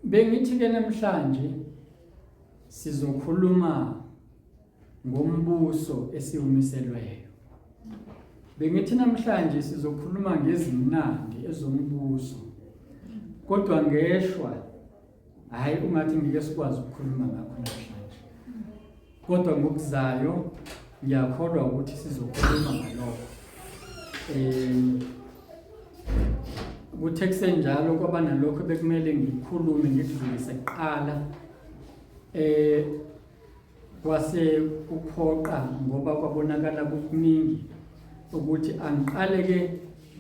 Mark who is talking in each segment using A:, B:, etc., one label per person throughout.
A: Bengithi ke namhlanje sizokhuluma ngombuso esiwumiselweyo. Bengithi namhlanje sizokhuluma ngezimnandi ezombuso. Kodwa ngeshwa hayi ungathi ngike sikwazi ukukhuluma ngakho namhlanje. Kodwa ngokuzayo ngiyakholwa ukuthi sizokhuluma ngalokho. Kuthe kusenjalo kwaba nalokho bekumele ngikhulume ngidlulise kuqala kwase ukuphoqa ngoba kwabonakala kukuningi ukuthi angiqale ke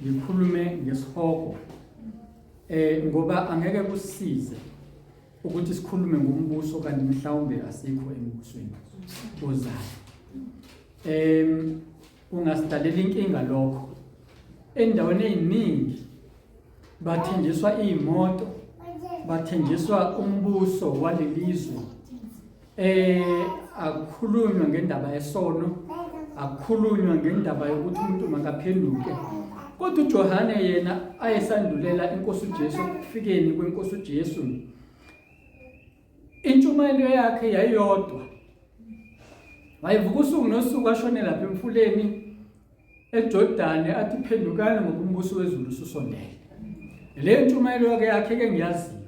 A: ngikhulume ngesihogo ngoba angeke kusisize ukuthi sikhulume ngombuso kanti mhlawumbe asikho embusweni ozayo. Ungasidalela inkinga lokho endaweni eziningi bathenjiswa imoto, bathenjiswa umbuso walelizwe. Akukhulunywa ngendaba yesono, akukhulunywa ngendaba yokuthi umuntu makaphenduke. Kodwa uJohane yena ayesandulela inkosi uJesu kufikeni kwenkosi uJesu. Intshumayelo yakhe yayodwa. Wayevuka usuku nosuku ashone lapha emfuleni eJordani athi phendukani ngoba umbuso wezulu ususondele. Le ntshumayelo yakhe ke ngiyaziyo.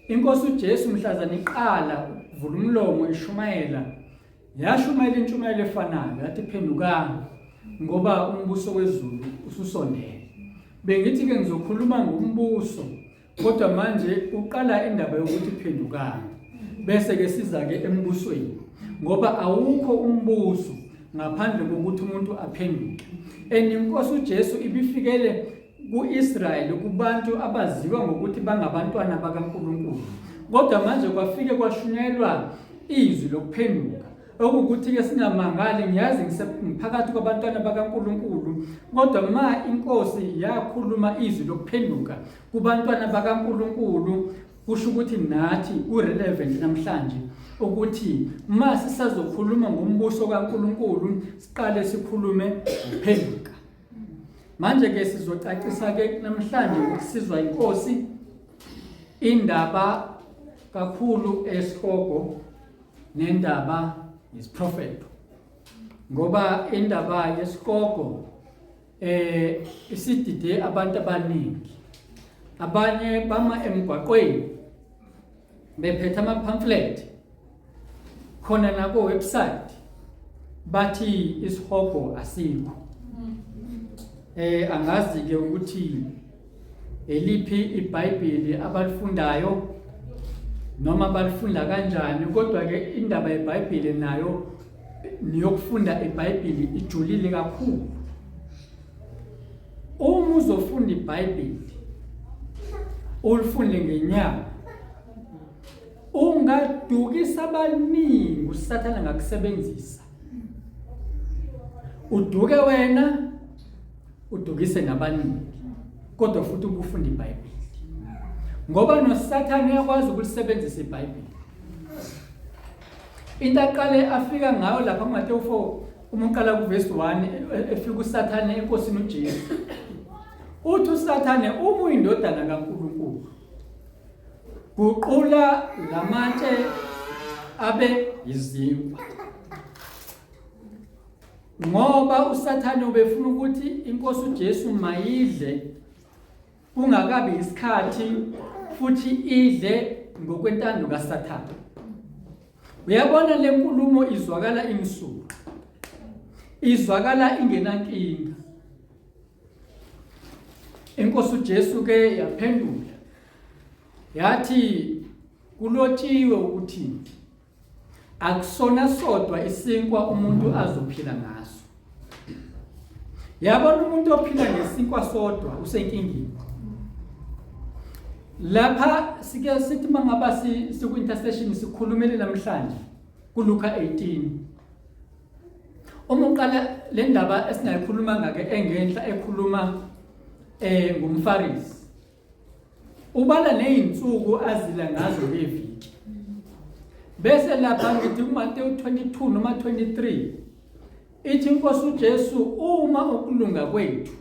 A: Inkosi uJesu mhlazana iqala uvula umlomo ishumayela. Yashumayela intshumayelo efanayo yathi phendukani ngoba umbuso wezulu ususondele. Bengithi ke ngizokhuluma ngombuso kodwa manje uqala indaba yokuthi phendukani. Bese ke siza ke embusweni ngoba awukho umbuso ngaphandle kokuthi umuntu aphenduke. Inkosi uJesu ibifikele kuIsrael kubantu abaziwa ngokuthi bangabantwana bakaNkulunkulu. Kodwa manje kwafike kwashunyelwa izwi lokuphenduka. Okuthi ke singamangali ngiyazi ngisephakathi kwabantwana bakaNkulunkulu. Kodwa inkosi yakhuluma izwi lokuphenduka kubantwana bakaNkulunkulu kusho ukuthi nathi urelevant namhlanje ukuthi sisazokhuluma ngombuso kaNkulunkulu siqale sikhulume ngokuphenduka. Manje ke sizocacisa ke namhlanje ukusizwa inkosi indaba kakhulu esihogo nendaba yesiprofeto. Ngoba indaba yesihogo isidide abantu abaningi. Abanye bama emgwaqweni bephethe ama-pamphlet khona nako website bathi isihogo asikho. Angazi ke ukuthi eliphi iBhayibheli abalifundayo noma balifunda kanjani, kodwa ke indaba yeBhayibheli nayo niyokufunda iBhayibheli ijulile kakhulu. Uma uzofunda iBhayibheli ulifunde ngenyanga ungadukisa abaningi uSathane ngakusebenzisa. Uduke wena udukise nabaningi kodwa futhi ukufunda iBhayibheli ngoba noSathane uyakwazi ukulisebenzisa iBhayibheli. Into aqale afika ngayo lapha kuMateyu 4 uma uqala kuverse 1 efika uSathane enkosini uJesu. Uthi uSathane uma uyindodana kaNkulunkulu guqula lamatshe abe yizinkwa. Ngoba uSathane ubefuna ukuthi inkosi uJesu mayidle kungakabi isikhathi futhi idle ngokwentando kaSathane. Uyabona le nkulumo izwakala imsuku. Izwakala ingenankinga. Inkosi uJesu ke yaphendula. Yathi kulotshiwe ukuthi akusona sodwa isinkwa umuntu azophila ngaso. Yabona umuntu ophila ngesinkwa sodwa usenkingeni. Lapha sike sithi mangaba siku intercession sikhulumele namhlanje kuLuka 18. Uma uqala le ndaba esingayikhuluma ngake engenhla ekhuluma ngumFarisi. Ubala nezinsuku azila ngazo ngeviki. Bese lapha ngithi kuMateyu 22 noma 23 ithi inkosi uJesu uma ukulunga kwethu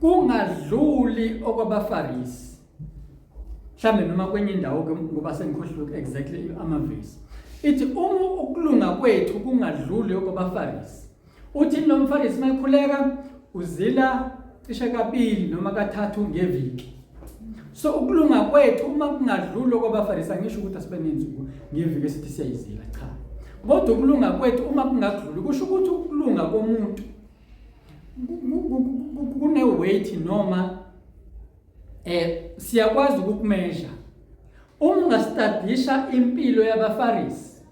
A: kungadluli okwabaFarisi mhlambe noma kwenye indawo ke ngoba sengikhohlwe exactly amavesi. Ithi uma ukulunga kwethu kungadluli kwabaFarisi. Uthi lo mFarisi mayikhuleka uzila cishe kabili noma kathathu ngeviki. So ukulunga kwethu uma kungadluli kwabaFarisi angisho ukuthi asibe nenzuko ngeviki esithi siyayizila cha. Kodwa ukulunga kwethu uma kungadluli kusho ukuthi ukulunga komuntu kune weight noma siyakwazi ukukumeasure. Uma ungastadisha impilo yabaFarisi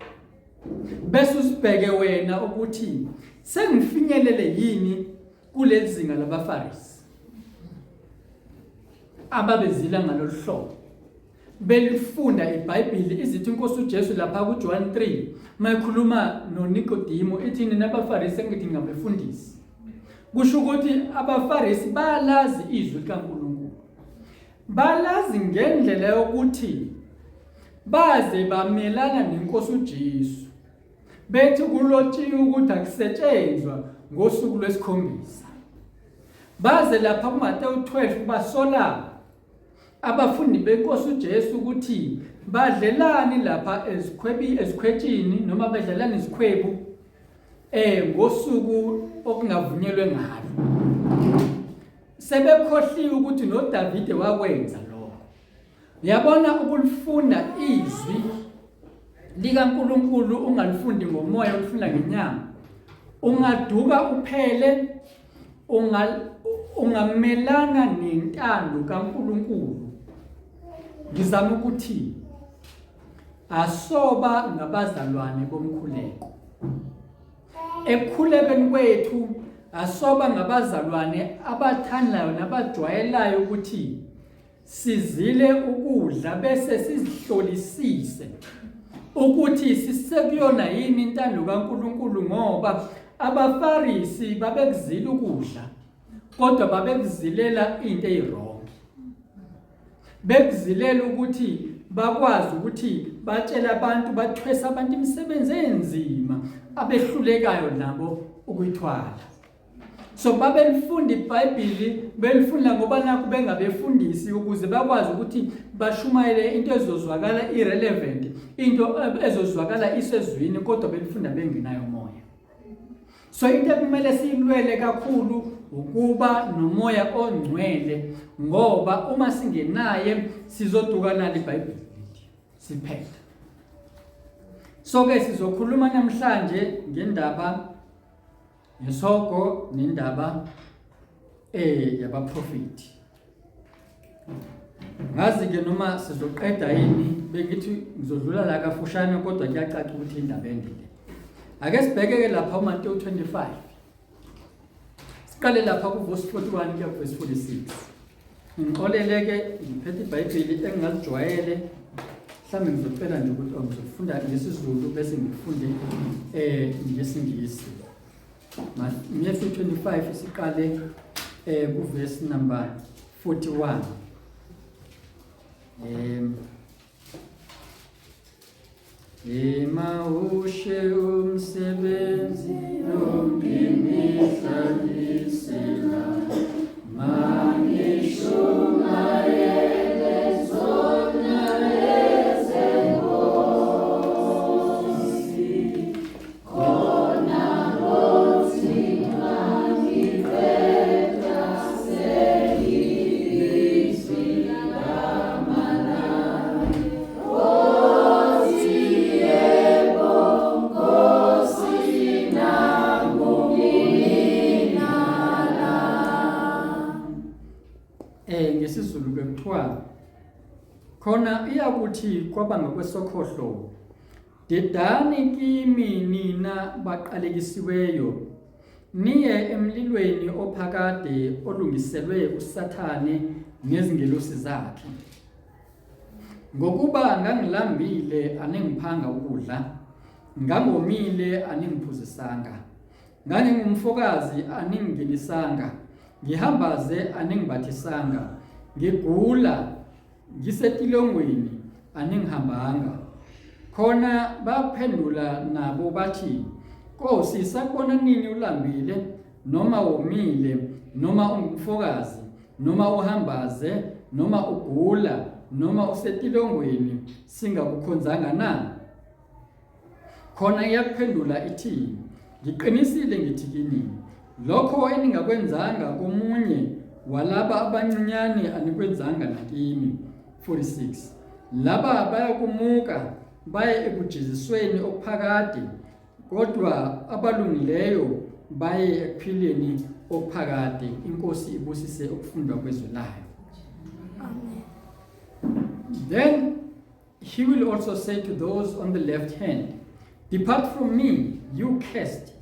A: bese usibheke wena ukuthi sengifinyelele yini kulezi zinga labaFarisi ababezila ngalolu hlobo belifunda iBhayibheli izithi inkosi uJesu lapha kuJohn 3 mayikhuluma noNikodimo ithi nabaFarisi engithi ngabefundisi. Kusho ukuthi abaFarisi bayalazi izwi likaNkulunkulu. Balazi ngendlela yokuthi baze bamelana nenkosi uJesu. Bethi kulotshiwe ukuthi akusetshenzwa ngosuku lwesikhombisa. Baze lapha kuMateyu 12 basola abafundi benkosi uJesu ukuthi badlelani lapha ezikhwetshini noma badlelani izikhwebu ngosuku okungavunyelwe ngalo. Sebekhohliwe ukuthi noDavide wakwenza lokho. Uyabona ukulifunda izwi likaNkulunkulu ungalifundi ngomoya ulifunda ngenyama. Ungaduka uphele ungamelana nentando kaNkulunkulu. Ngizama ukuthi asoba ngabazalwane bomkhuleko. Ekukhulekeni kwethu asoba ngabazalwane abathandayo nabajwayelayo ukuthi sizile ukudla bese sizihlolisise ukuthi sisekuyona yini intando kaNkulunkulu ngoba abaFarisi babekuzila ukudla kodwa babekuzilela into eyirong. Bekuzilela ukuthi bakwazi ukuthi batshela abantu bathwesa abantu imisebenzi enzima abehlulekayo nabo ukuyithwala. So babelifunda iBhayibheli belifunda ngoba nakho bengabefundisi ukuze bakwazi ukuthi bashumayele into ezozwakala irrelevant, into ezozwakala isezwini kodwa belifunda bengenayo umoya. So into ekumele siyilwele kakhulu ukuba nomoya ongcwele ngoba uma singenaye sizodukana leBhayibheli siphethe. So ke sizokhuluma namhlanje ngendaba yesoko nendaba yabaprofeti. Ngazi ke noma sizoqeda yini bengithi ngizodlula la kafushane kodwa kuyacaca ukuthi indaba endile. Ake sibheke ke lapha uMateyu 25. Siqale lapha kuverse 41 kuya kuverse 46. Ngixolele ke ngiphethe iBhayibheli engalijwayele. Mhlawumbe ngizocela nje ukuthi ngizofunda ngesizulu bese ngifunde ngesingisi. Matthew 25 siqale kuverse number 41. Emawushe umsebenzi nombimisalisela mangishumayele zona ezengozi khona ngothi ngangivela selizwi lamanani ngesizulu bekuthiwa khona iyakuthi kwabanga kwesokhohlo dedani kimi nina baqalekisiweyo niye emlilweni ophakade olungiselwe uSathane nezingelosi zakhe ngokuba ngangilambile aningiphanga ukudla ngangomile aningiphuzisanga ngangingumfokazi aningingenisanga ngihambaze aningibathisanga ngigula ngisetilongweni aningihambanga khona baphendula nabo bathi Nkosi sakubona nini ulambile noma womile noma ungumfokazi noma uhambaze noma ugula noma usetilongweni singakukhonzanga na? Khona iyakuphendula ithi, ngiqinisile ngithi kini, lokho eningakwenzanga komunye walaba abancinyane anikwenzanga nakimi. 46. Laba bayakumuka baye ekujezisweni okuphakade, kodwa abalungileyo baye ekuphileni okuphakade. Inkosi ibusise ukufundwa kwezwi layo. Then he will also say to those on the left hand, depart from me, you cursed,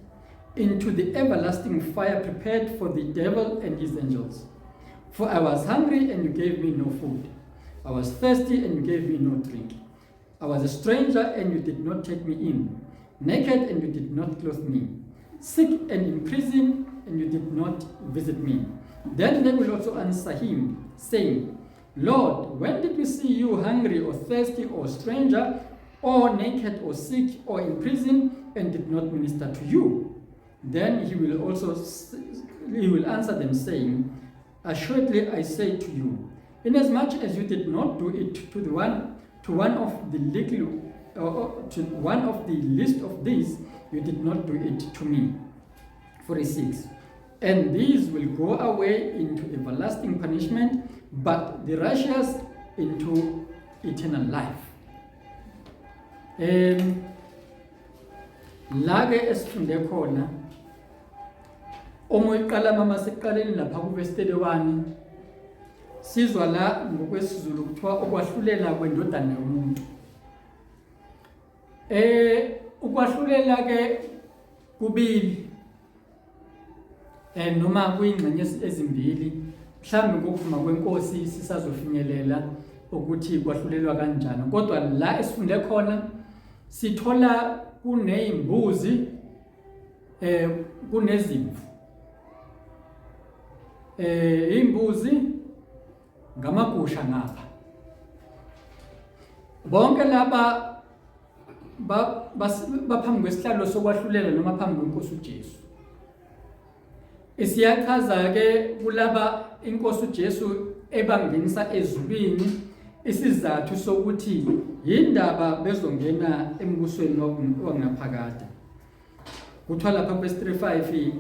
A: into the everlasting fire prepared for the devil and his angels. For I was hungry and you gave me no food. I was thirsty and you gave me no drink. I was a stranger and you did not take me in. Naked and you did not clothe me. Sick and in prison and you did not visit me. Then they will also answer him, saying, Lord, when did we see you hungry or thirsty or stranger or naked or sick or in prison and did not minister to you? Then he will answer them, saying, assuredly I say to you, inasmuch as you did not do it to one of the least of these, you did not do it to me. 46. And these will go away into everlasting punishment, but the righteous into eternal life. La-ke esifunde khona uma iqala mama siqaleni lapha kuverse 31 sizwa la ngokwesiZulu kuthiwa ukwahlulela kwendodana yomuntu. Ukwahlulela ke kubili noma kuyingxenye ezimbili, mhlawumbe ngokuvuma kwenkosi sisazofinyelela ukuthi kwahlulelwa kanjani, kodwa la esifunde khona sithola kunezimbuzi kunezimvu. Imbuzi ngamagusha ngapha, bonke laba baphambi kwesihlalo sokwahlulela noma phambi kwenkosi uJesu. Isiyachaza ke kulaba inkosi uJesu ebangenisa ezulwini isizathu sokuthi yindaba bezongena embusweni wangaphakade. Kuthiwa lapha verse 35,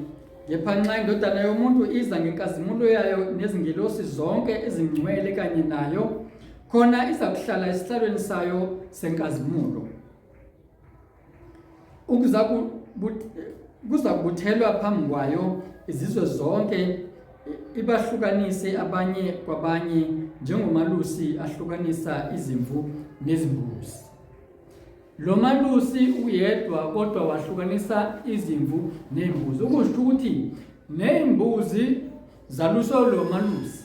A: kepha nxa indodana yomuntu iza ngenkazimulo yayo nezingilosi zonke ezingcwele kanye nayo, khona izakuhlala esihlalweni sayo senkazimulo. Kuzakubuthelwa phambi kwayo izizwe zonke, ibahlukanise abanye kwabanye njengomalusi ahlukanisa izimvu nezimbuzi. Lo malusi uyedwa kodwa wahlukanisa izimvu nembuzi, ukusho ukuthi nembuzi zaluswa lo malusi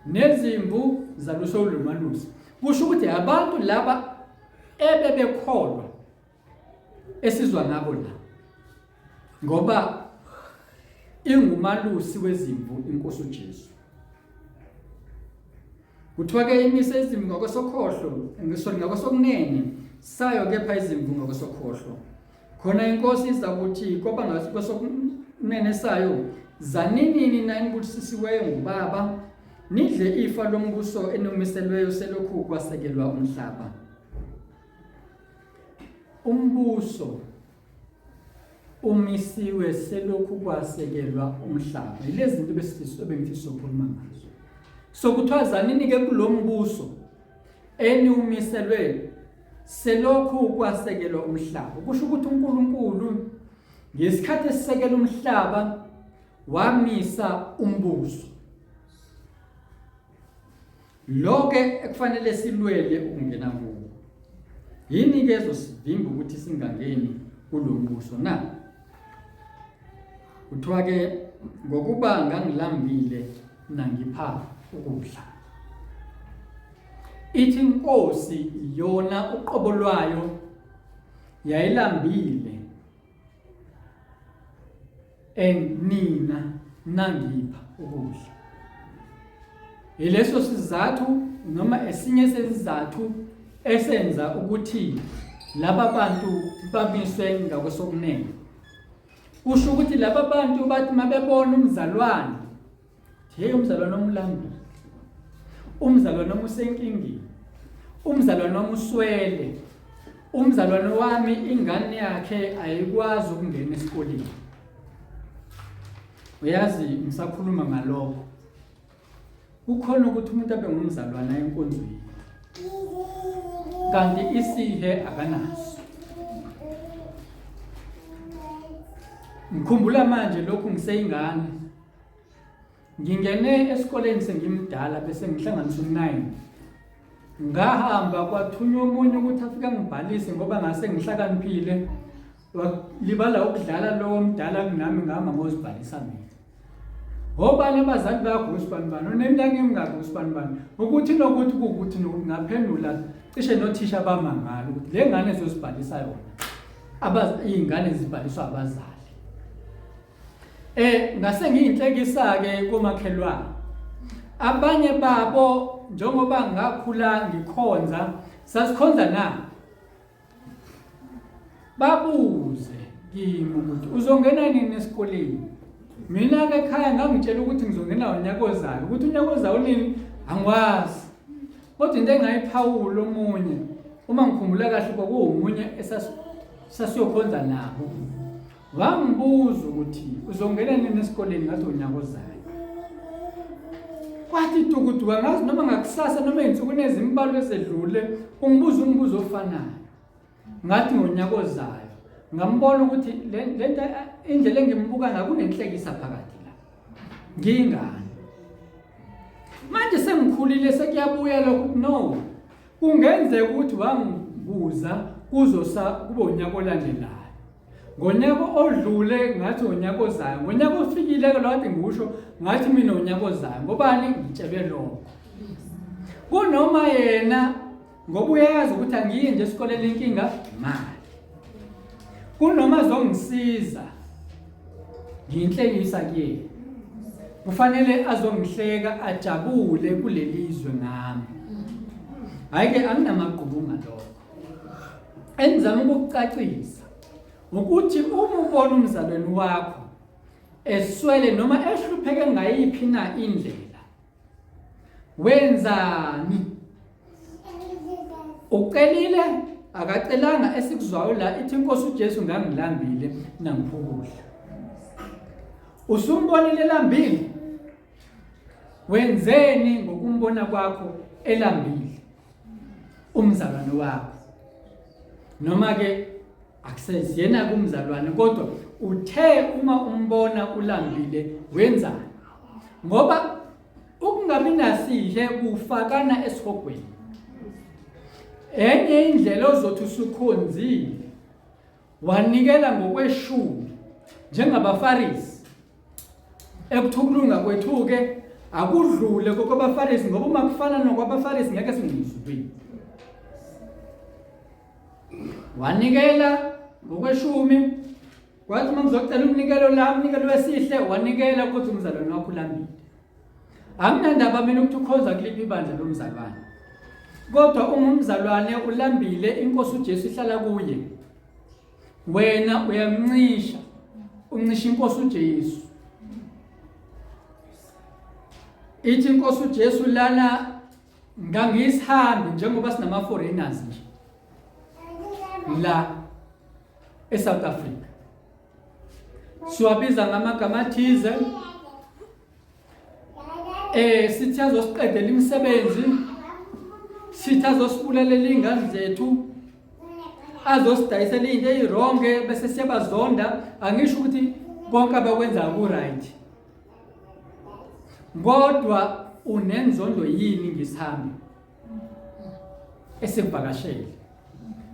A: nezimvu zaluswa lo malusi. Kusho ukuthi abantu laba ebebekholwa esizwa ngabo la, ngoba ingumalusi wezimvu inkosi uJesu. Kuthiwa ke imise izimvu ngakwesokhohlo, ngakwesokunene sayo kepha izimvu ngakwesokhohlo. Khona inkosi izakuthi kwaba ngakwesokunene sayo, zaninini nanibusisiweyo ngubaba, nidle ifa lombuso enomiselweyo selokhu kwasekelwa umhlaba. Umbuso umisiwe selokhu kwasekelwa umhlaba. Yilezi zinto ebengifisa ukukhuluma ngazo. So kuthiwa zanini ke kulombuso eniumiselwe selokhu kwasekelwa umhlaba. Kusho ukuthi uNkulunkulu ngesikhathi esisekela umhlaba wamisa umbuso. Lokho ekufanele silwele ukungena kuwo. Yini ke ezosivimba ukuthi singangeni kulombuso na? Kuthiwa ke ngokuba ngangilambile nangipha ukudla. Ithi inkosi yona uqobo lwayo yayilambile nina nangipha ukudla. Ileso sizathu noma esinye sezizathu esenza ukuthi laba bantu babiswe ngakwesokunene. Kusho ukuthi laba bantu bathi mabebona umzalwane, hey umzalwane omlambile, umzalwane omusenkingeni, umzalwane wami uswele, umzalwane wami ingane yakhe ayikwazi ukungena esikoleni. Uyazi ngisakhuluma ngalokho, kukhona ukuthi umuntu abe ngumzalwane enkonzweni kanti isihe akanaso. Ngikhumbula manje lokhu ngiseyingane, ngingene esikoleni sengimdala bese ngihlanganisa u9. Ngahamba kwathunywa omunye ukuthi afika ngibhalise ngoba ngase ngihlakaniphile, libala ukudlala lowo mdala kunami ngihamba ngozibhalisa mina. Ngobani abazali bakho usibanibani, oneminyaka emingaki usibanibani, ukuthi nokuthi kuwukuthi ngaphendula cishe nothisha bamangala ukuthi le ngane ezosibhalisa yona iy'ngane zibhaliswa abazali. Ngase ngiyinhlekisa-ke komakhelwane, abanye babo njengoba ngakhula ngikhonza, sasikhonza na babuze kimi ukuthi uzongena nini esikoleni. Mina-ke ekhaya ngangitshela ukuthi ngizongena unyaka ozayo, ukuthi unyaka ozayo nini angikwazi. Kodwa into engayiphawula omunye, uma ngikhumbula kahle kwakuwumunye sasiyokhonza nabo, wangibuza ukuthi uzongena nini esikoleni, ngathi unyaka ozayo. Kwathi tukuduka ngazi noma ngakusasa noma ey'nsukwini ezimbalwa ezedlule ungibuza umbuzo ofanayo, ngathi ngonyaka ozayo. Ngambona ukuthi lento indlela engimbuka ngayo kunenhlekisa phakathi la. Ngingani? Manje sengikhulile sekuyabuya lokhu, no. Kungenzeka ukuthi wangibuza kube unyaka olandelayo. Ngonyaka odlule ngathi unyaka ozayo. Ngonyaka ofikile ke lo kade ngisho ngathi mina unyaka ozayo. Ngobani ngitshelwe lokho? Kunoma yena ngoba uyazi ukuthi angiyi nje esikoleni inkinga imali. Kunoma azongisiza ngiyinhlekisa kuyena, kufanele azongihleka ajabule kulelizwe ngami. Hayi-ke anginamagqubu ngalokho. Engizama ukukucacisa ukuthi uma ubona umzalwane wakho eswele noma ehlupheke ngayiphi na indlela, wenzani? Ucelile akacelanga, esikuzwayo la ithi inkosi uJesu ngangilambile nangiphukudla. Usumbonile elambile, wenzeni ngokumbona kwakho elambile umzalwane wakho? Noma ke akuseziyena kumzalwane, kodwa uthe uma umbona ulambile wenzani? Ngoba ukungabi nasihle kufakana esihogweni. Enye indlela ozothi usukhonzile wanikela ngokweshumi njengabaFarisi. Ekuthukulunga kwethu-ke akudlule kokwabaFarisi, ngoba uma kufana nokwabaFarisi ngeke singizwe. Wanikela ngokweshumi, kwathi uma ngizocela umnikelo lami, umnikelo wesihle, wanikela kodwa umzalwane wakho ulambile. Anginandaba mina ukuthi ukhonza kuliphi ibandla lomzalwane, kodwa uma umzalwane ulambile, inkosi uJesu ihlala kuye, wena uyamncisha, uncisha inkosi uJesu. Ithi inkosi uJesu lana ngangisihambi njengoba sinama-foreigners nje la eSouth Africa, siwabiza ngamagama athize, sithi azosiqedela imisebenzi, sithi azosibulalela iy'ngane zethu, azosidayisela into eyironge bese siyabazonda. Angisho ukuthi konke abakwenzayo ku-right, kodwa unenzondo yini ngisihambi esivakashele?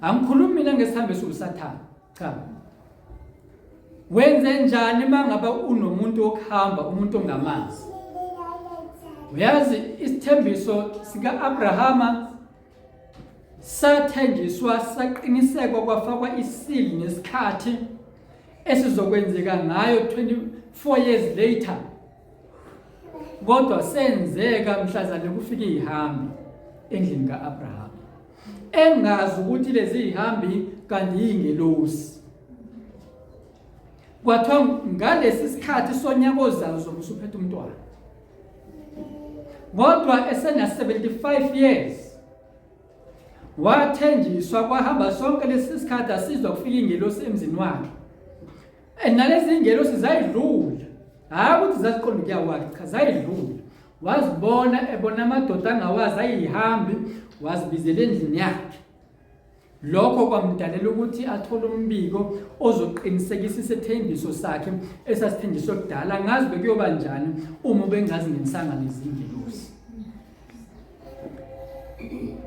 A: Angikhulumi mina ngesihambe esiwusathane, cha. Wenze njani mangaba unomuntu okuhamba, umuntu ongamazi? Uyazi isithembiso sika-Abrahama sathenjiswa, saqinisekwa, kwafakwa isili nesikhathi esizokwenzeka ngayo 24 years later. Kodwa senzeka mhlazane kufika izihambi endlini ka-Abrahama, engazi ukuthi lezi zihambi kanti yingelosi. Kwathiwa ngalesi sikhathi sonyaka ozayo uzobe usuphethe umntwana. Kodwa esena 75 years wathenjiswa kwahamba sonke lesi sikhathi asizwa kufika ingelosi emzini wakhe. Nalezi ingelosi zayidlula, hayi ukuthi zaziqonda ukuya wakhe, cha zayidlula. Wazibona ebona amadoda angawazi ayihambi, wazibizela endlini yakhe. Lokho kwamdalela ukuthi athole umbiko ozoqinisekisa isethembiso sakhe esasithenjiswe kudala. Ngazi bekuyoba njani uma bengazi ngenisanga lezi ingelosi.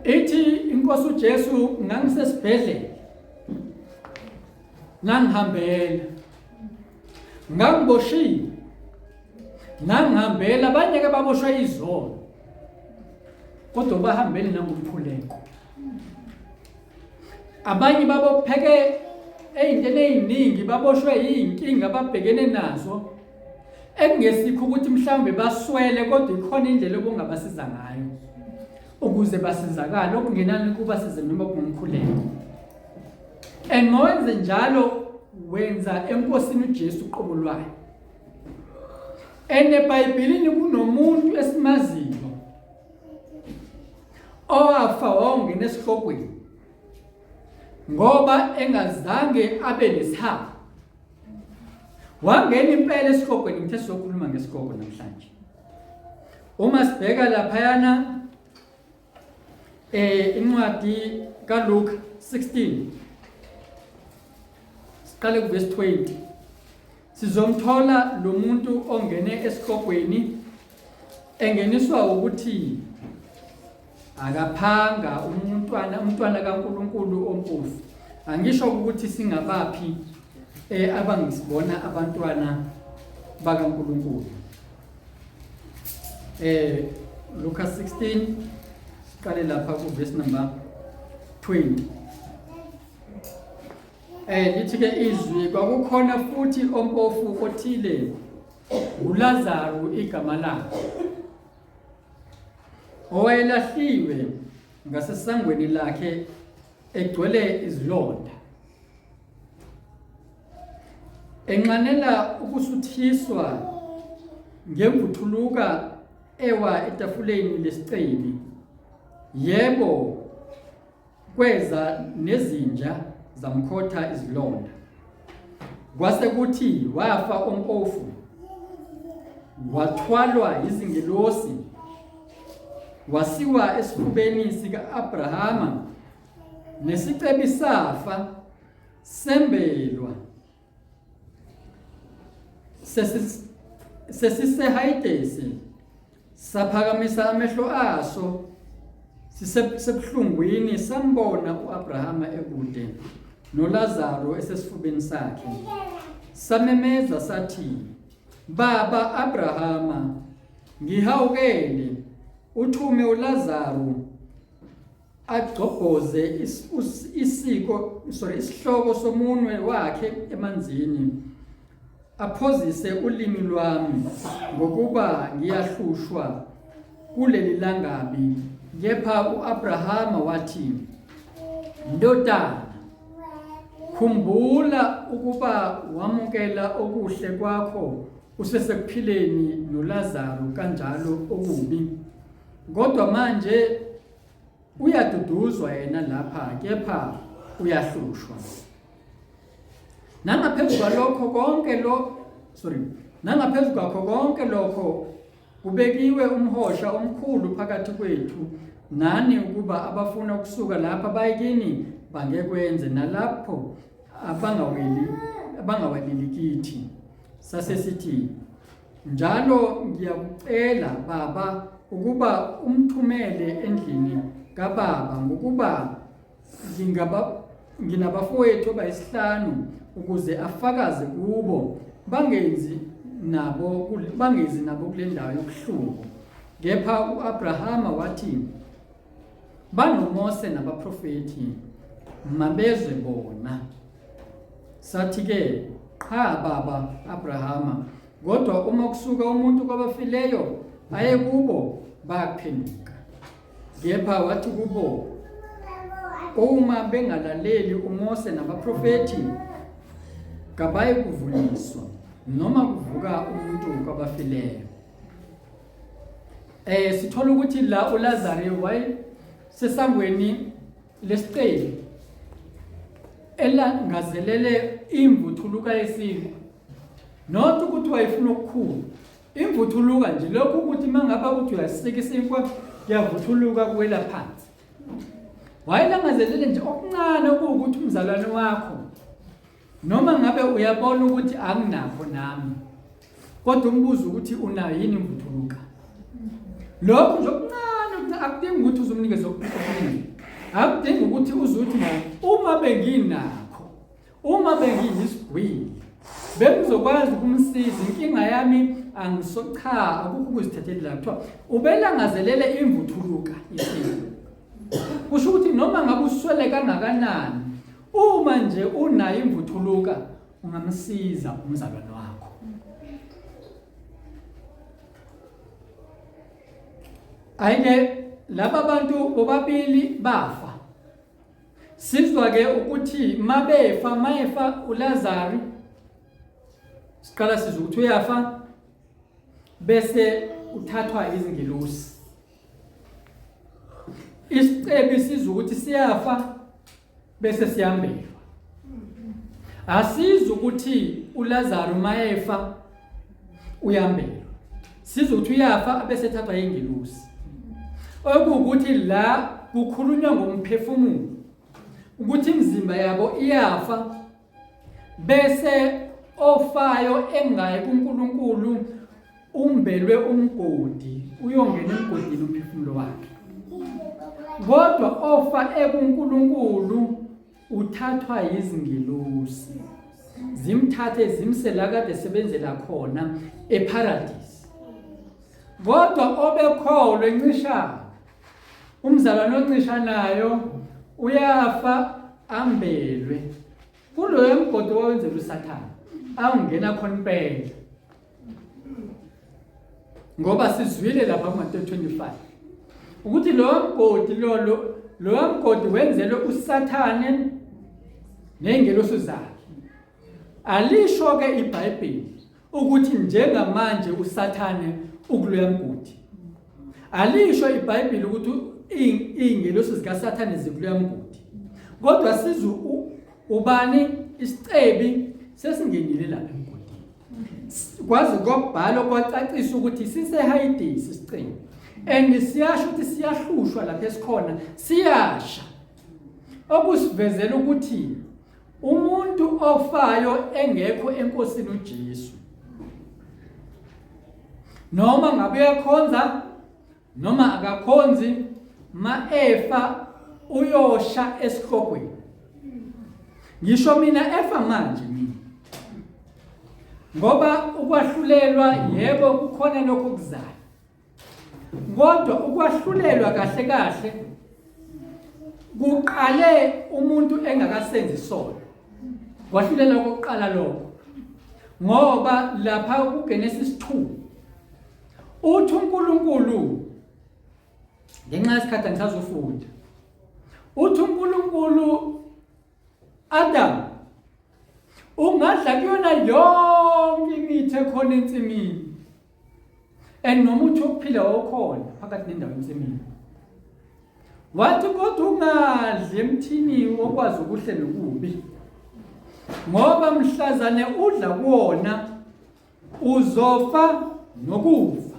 A: Ithi inkosi uJesu ngangisesibhedlela, ngangihambela, ngangiboshiwe, ngangihambela, abanye ke baboshwe izolo kodwa bahambele nangomphuleko. Abanye babopheke ey'ntweni ey'ningi, baboshwe yinkinga babhekene nazo ekungesikho ukuthi mhlawumbe baswele, kodwa ikhona indlela obungabasiza ngayo ukuze basizakale, okungenani kubasize noma kungumkhuleko. And mawenze njalo wenza enkosini uJesu uqobo lwayo. EBhayibhelini kunomuntu esimaziyo owafa wawungena esihlokweni ngoba engazange abe nesihaba. Wangena impela esihlokweni. Ngithe sizokhuluma ngesihloko namhlanje. Uma sibheka laphayana incwadi kaLuka 16 siqale kuverse 20, sizomthola lo muntu ongene esihlokweni engeniswa ukuthi akaphanga umntwana kaNkulunkulu ompofu. Angisho ukuthi singabaphi abangisibona abantwana bakaNkulunkulu. Luka 16 siqale lapha ku verse number 20. Lithi ke izwi, kwakukhona futhi ompofu othile, uLazaro igama lakhe, owayelahliwe ngasesangweni lakhe egcwele izilonda, enqanela ukusuthiswa ngemvuthuluka ewa etafuleni lesicebi. Yebo, kweza nezinja zamkhotha izilonda. Kwase kuthi wafa ompofu, wathwalwa izingelosi, wasiwa esifubeni sika-Abrahama, nesicebi safa sembelwa, sesisehayidesi, saphakamisa amehlo aso, sisebuhlungwini, sambona u-Abrahama ekude noLazaro esesifubeni sakhe. Samemeza sathi, Baba Abrahama, ngihawukele, uthume uLazaro agcobhoze isihloko somunwe wakhe emanzini, aphozise ulimi lwami ngokuba ngiyahlushwa kuleli langabi. Kepha u-Abrahama wathi, ndodana, khumbula ukuba wamukela okuhle kwakho usesekuphileni noLazaro kanjalo okubi. Kodwa manje uyaduduzwa yena lapha, kepha uyahlushwa. Nangaphezu kwakho konke lokho kubekiwe umhosha omkhulu phakathi kwethu nani, ukuba abafuna ukusuka lapha bayekini bangekwenze, nalapho abangawelili kithi. Sasesithi, njalo ngiyakucela Baba ukuba umthumele endlini kaBaba, ngokuba nginabafowethu abayisihlanu, ukuze afakaze kubo, bangezi nabo kule ndawo yokuhlungu. Kepha u-Abrahama wathi, banoMose nabaprofethi, mabezwe bona. Sathi-ke, qha Baba Abrahama, kodwa uma kusuka umuntu kwabafileyo aye kubo, bayaphenduka. Kepha wathi kubo, uma bengalaleli uMose nabaprofethi, kabaye kuvuliswa noma kuvuka umuntu kwabafileyo. Sithola ukuthi la uLazaro sesangweni lesiqeli elangazelele imvuthuluka yesiko not ukuthi wayifuna ukukhulu imvuthuluka nje lokho ukuthi mangaba uthi uyasika isinkwa yavuthuluka kuwela phansi wayelangazelele nje okuncane ukuthi umzalwane wakho noma ngabe uyabona ukuthi anginakho nami kodwa umbuzo ukuthi unayo yini imvuthuluka lokho nje okuncane akudingi ukuthi uzumnikeze okuningi akudingi ukuthi uzuthi uma benginakho uma bengiyisigwili bengizokwazi ukumsiza inkinga yami angisocha akukho ukuzithathela kuthiwa ubelangazelele imvuthuluka isiko kusho ukuthi noma ngabe uswele kangakanani uma nje unayo imvuthuluka ungamsiza umzalwane wakho ayike laba bantu bobabili bafa sizwa ke ukuthi mayefa uLazarus siqala sizwe ukuthi uyafa bese uthathwa izingelosi isicebi sizwe ukuthi siyafa bese siyambelwa asizwe ukuthi uLazarus mayefa uyambelwa sizwe ukuthi uyafa bese ethathwa ingelosi okuwukuthi la kukhulunywa ngomphefumulo ukuthi imizimba yabo iyafa bese ofayo engayi kuNkulunkulu umbelwe umgodi uyongena emgodini umphefumulo wakhe kodwa ofa ekuNkulunkulu uthathwa izingelosi zimthathe zimsela kade sebenzela khona eparadise kodwa obekholwe encisha umzalwane oncishanayo uyafa ambelwe kuloyo mgodi owenzela uSathane awungena khona impela ngoba sizwile lapha kuMateyu 25 ukuthi lo mgodi wenzelwe uSathane nengelosi zakhe alisho ke iBhayibheli ukuthi njengamanje uSathane ukuloya mgodi alisho iBhayibheli ukuthi ingelosi zikaSathane zikuloya mgodi kodwa sizwe ubani isicebi sesingenile lapha emgodini kwazi kokubhala kwacacisa ukuthi sisehayidesi isicebi and siyasho ukuthi siyahlushwa lapha esikhona siyasha okusivezela ukuthi umuntu ofayo engekho enkosini uJesu noma ngabe uyakhonza noma akakhonzi maefa uyosha esihlokweni ngisho mina efa manje mina ngoba ukwahlulelwa yebo kukhona lokho kuzayo kodwa ukwahlulelwa kahle kahle kuqale umuntu engakasenzi isono kwahlulelwa kokuqala lokho ngoba lapha kuGenesis 2 uthi uNkulunkulu ngenxa yesikhathi ngisazofunda uthi uNkulunkulu Adam ungadla kuyona yonke imithi ekhona ensimini enomuthi wokuphila okhona phakathi nendawo ensimini wathi kodwa ungadli emthini wokwazi ukuhle nokubi ngoba mhlazane udla kuwona uzofa nokufa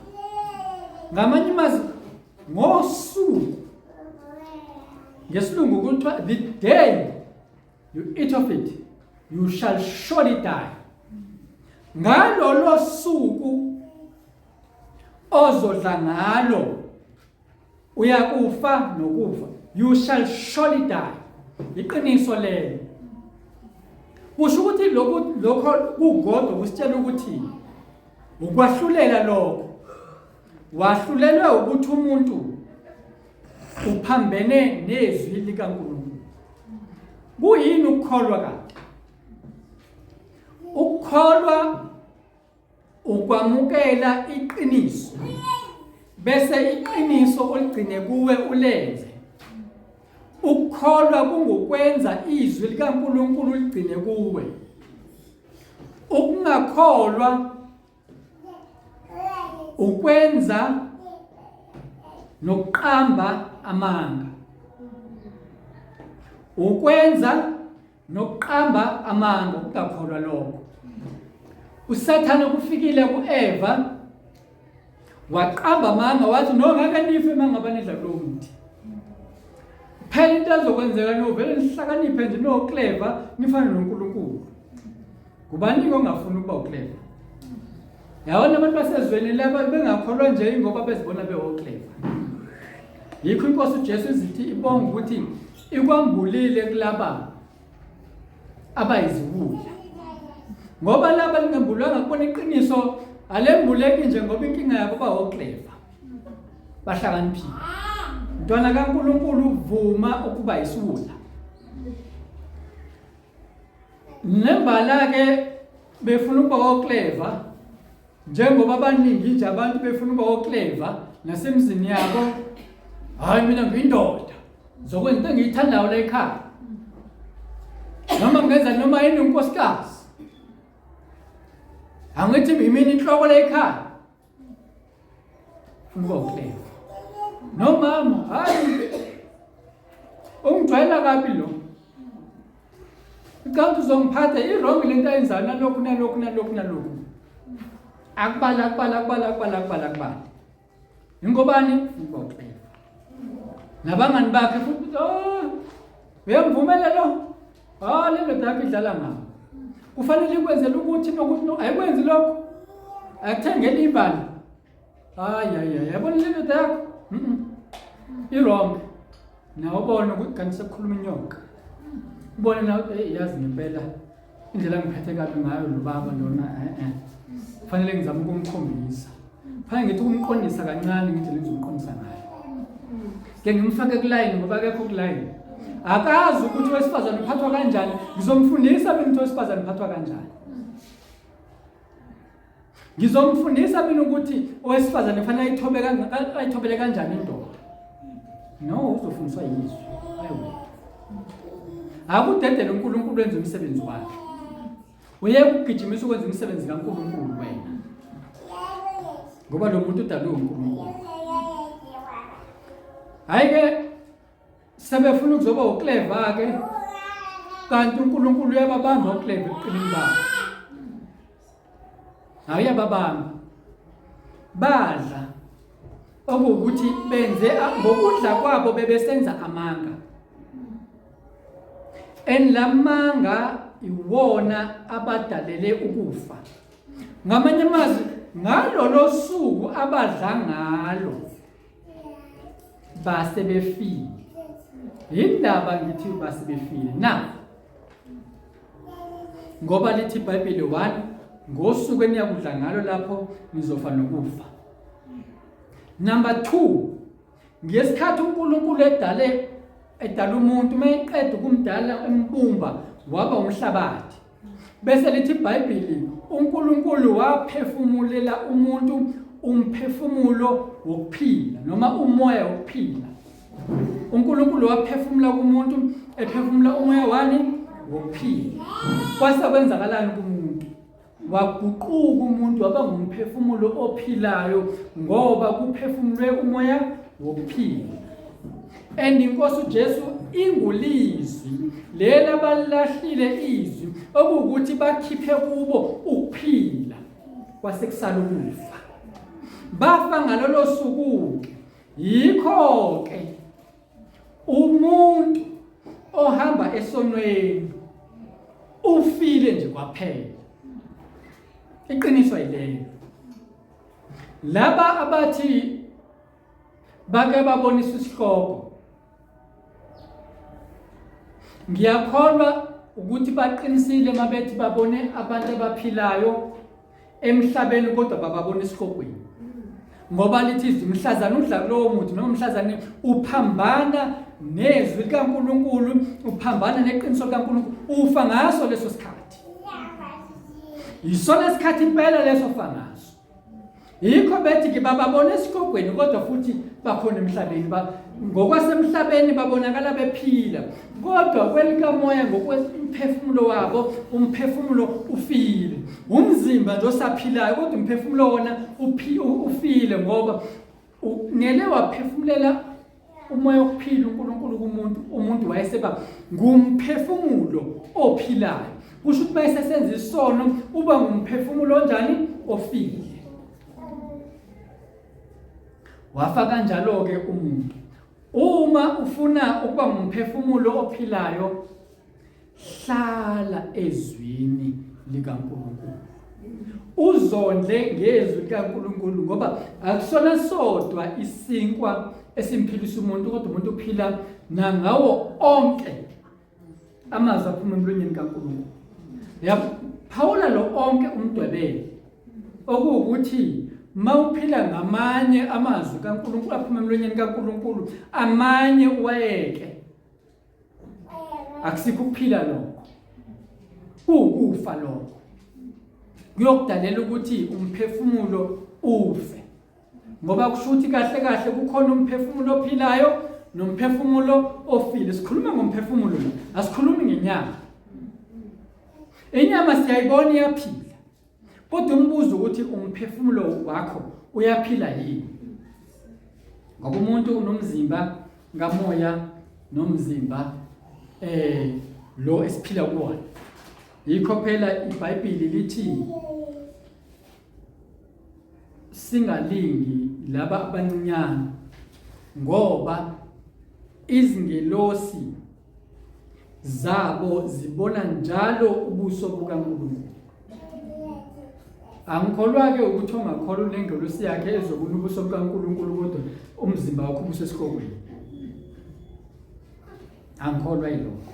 A: ngamanye amazwi ngosuku ngesilungu kuthiwa the day you eat of it you shall surely die ngalolo suku ozodla ngalo uyakufa nokufa you shall surely die iqiniso lelo kusho ukuthi lokho kugodwa kusitshela ukuthi ukwahlulela lokho wahlulelwe ukuthi umuntu uphambene nezwi likaNkulunkulu kuyini ukukholwa kanti ukukholwa ukwamukela iqiniso bese iqiniso oligcine kuwe ulenze ukukholwa kungokwenza izwi likaNkulunkulu ligcine kuwe ukungakholwa ukwenza nokuqamba amanga ukwenza nokuqamba amanga ukungakholwa lokho. uSathane kufikile kuEva waqamba amanga wathi no ngake nife mangaba nidla kulo muthi. Phela into ezokwenzeka novele nihlakaniphe nje no clever nifane noNkulunkulu. Kubani ongafuna ukuba uclever? Yabona abantu basezweni laba bengakholwa nje ngoba bezibona beoclever. Yikho inkosi uJesu izithi ibonga ukuthi ikwambulile kulaba abayizibuya. Ngoba laba lingembulwanga kubona iqiniso alembuleki nje ngoba inkinga yabo baoclever. Bahlakaniphile. Ntwana kaNkulunkulu uvuma ukuba yisiwula. Nembala ke befuna ukuba oclever njengoba abaningi nje abantu befuna ukuba oclever nasemzini yabo. Hayi mina ngiyindoda. Zokwenza into engiyithandayo la ekhaya. Noma ngenza noma yini unkosikazi. Angithi imini inhloko la ekhaya. Funa ukuba oclever. No mama, hayi. Ungijwayela kabi lo. Ikanti uzongiphatha iwrong lento ayenzayo nalokhu. Akubala. Ingobani? Ngibocela. Nabangani bakhe futhi uyamvumela lo. Lelo dakhe idlala ngawo. Kufanele ikwenzele ukuthi nokuthi ayikwenzi lokho. Akuthengele ibali. Hayi, yabona lelo dakhe. Iwrong. Nawo bona ukuthi kanti sekukhuluma inyoka. Ubone na yazi ngempela indlela ngiphethe kabi ngayo lo baba lona kufanele ngizame ukumkhombisa. Fanele ngithi ukumqondisa kancane ngendlela engizomqondisa ngayo. Ke ngimfake kuline ngoba akekho kuline. Akazi ukuthi wesifazane uphathwa kanjani, ngizomfundisa mina ukuthi wesifazane uphathwa kanjani. Ngizomfundisa mina ukuthi owesifazane kufanele ayithobele kanjani indoda. No, uzofundiswa yizwi. Ayiwe. Akudedele uNkulunkulu wenza umsebenzi wakhe. Uyeke ukugijimisa ukwenza umsebenzi kaNkulunkulu wena. Ngoba lo muntu udalwe uNkulunkulu. Hayike sebefuna ukuzoba uclever ke kanti uNkulunkulu uyababamba uclever eqinini babo. Ayababamba. Badla okuthi benze ngokudla kwabo bebesenza amanga. Enlamanga iwona abadalele ukufa. Ngamanye amazwi ngalolo suku abadla ngalo base befile. Indaba ngithi base befile na ngoba lithi iBhayibheli 1 ngosuku eniyakudla ngalo lapho nizofa nokufa. Number 2 ngesikhathi uNkulunkulu edala umuntu mayeqeda ukumdala embumba waba umhlabathi. Bese lithi iBhayibheli uNkulunkulu waphefumulela umuntu umphefumulo wokuphila noma umoya wokuphila. uNkulunkulu waphefumula kumuntu ephefumula umoya wani wokuphila. Kwasekwenzakalani kumuntu? Waguquka umuntu waba ngumphefumulo ophilayo ngoba kuphefumulwe umoya wokuphila. Inkosi uJesu ingulizwi lela balahlile izwi okuwukuthi bakhiphe kubo ukuphila kwasekusala ukufa. Bafa ngalolo suku. Yikho ke umuntu ohamba esonweni ufile nje kwaphela. Iqiniso yileyo. Laba abathi bake babonisa isihloko ngiyakholwa ukuthi baqinisile mabethi babone abantu abaphilayo emhlabeni kodwa bababona isihlokweni. Ngoba lithi imhlazana udla kulowo muntu noma umhlazane uphambana nezwi kaNkulunkulu, uphambana neqiniso likaNkulunkulu, ufa ngaso leso sikhathi. Isona sikhathi impela leso fa ngaso. Yikho bethi ke bababona esihlokweni kodwa futhi bakhona emhlabeni. Ngokwasemhlabeni babonakala bephila kodwa kwelikamoya ngokwemphefumulo wabo umphefumulo ufile. Umzimba nje osaphilayo kodwa umphefumulo wona ufile ngoba ngele waphefumulela umoya wokuphila uNkulunkulu kumuntu, umuntu wayeseba ngumphefumulo ophilayo. Kusho ukuthi mayesesenza isono uba ngumphefumulo onjani ofile. Wafa kanjalo ke umuntu. Uma ufuna ukuba ngumphefumulo ophilayo, hlala ezwini likaNkulunkulu. Uzondle ngezwi likaNkulunkulu ngoba akusona sodwa isinkwa esimphilisa umuntu, kodwa umuntu uphila nangawo onke amazwi aphuma emlonyeni kaNkulunkulu. Yaphawula lo onke umdwebele okuwukuthi mawuphila ngamanye amazwi kaNkulunkulu aphuma emlonyeni kaNkulunkulu, amanye uwayeke, akusikho ukuphila lokho, kufa lokho. Kuyokudalela ukuthi umphefumulo ufe, ngoba kusho ukuthi kahle kahle kukhona umphefumulo ophilayo nomphefumulo ofile. Sikhuluma ngomphefumulo, asikhulumi ngenyama. Inyama siyayibona iyaphila, kodwa umbuzo ukuthi umphefumulo wakho uyaphila yini? Ngoba umuntu unomzimba ngamoya nomzimba lo esiphila kuwona. Yikho phela iBhayibheli lithi singalingi laba abancinyane ngoba izingelosi zabo zibona njalo ubuso bukaNkulunkulu. Angikholwa ke ukuthi ongakholwa nengelosi yakhe ezobona ubuso bukaNkulunkulu kodwa umzimba wakho ubusesikokweni. Angikholwa yilokho.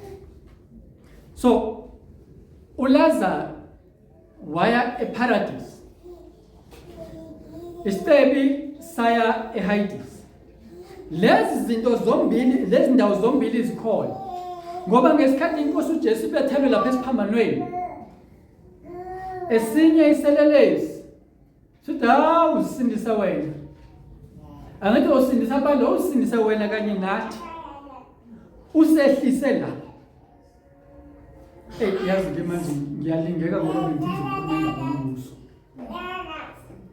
A: So uLazarus waya eParadise, iStebi saya eHades. Lezi zinto zombili, lezi ndawo zombili zikhona ngoba ngesikhathi inkosi uJesu ibethelwe lapha esiphambanweni, esinye iselelesi sithi hawu usindisa wena, angithi usindisa abantu, usindisa wena kanye nathi, usehlise la. Yazi ke manje ngiyalingeka ngoba ngizokhuluma ngombuso.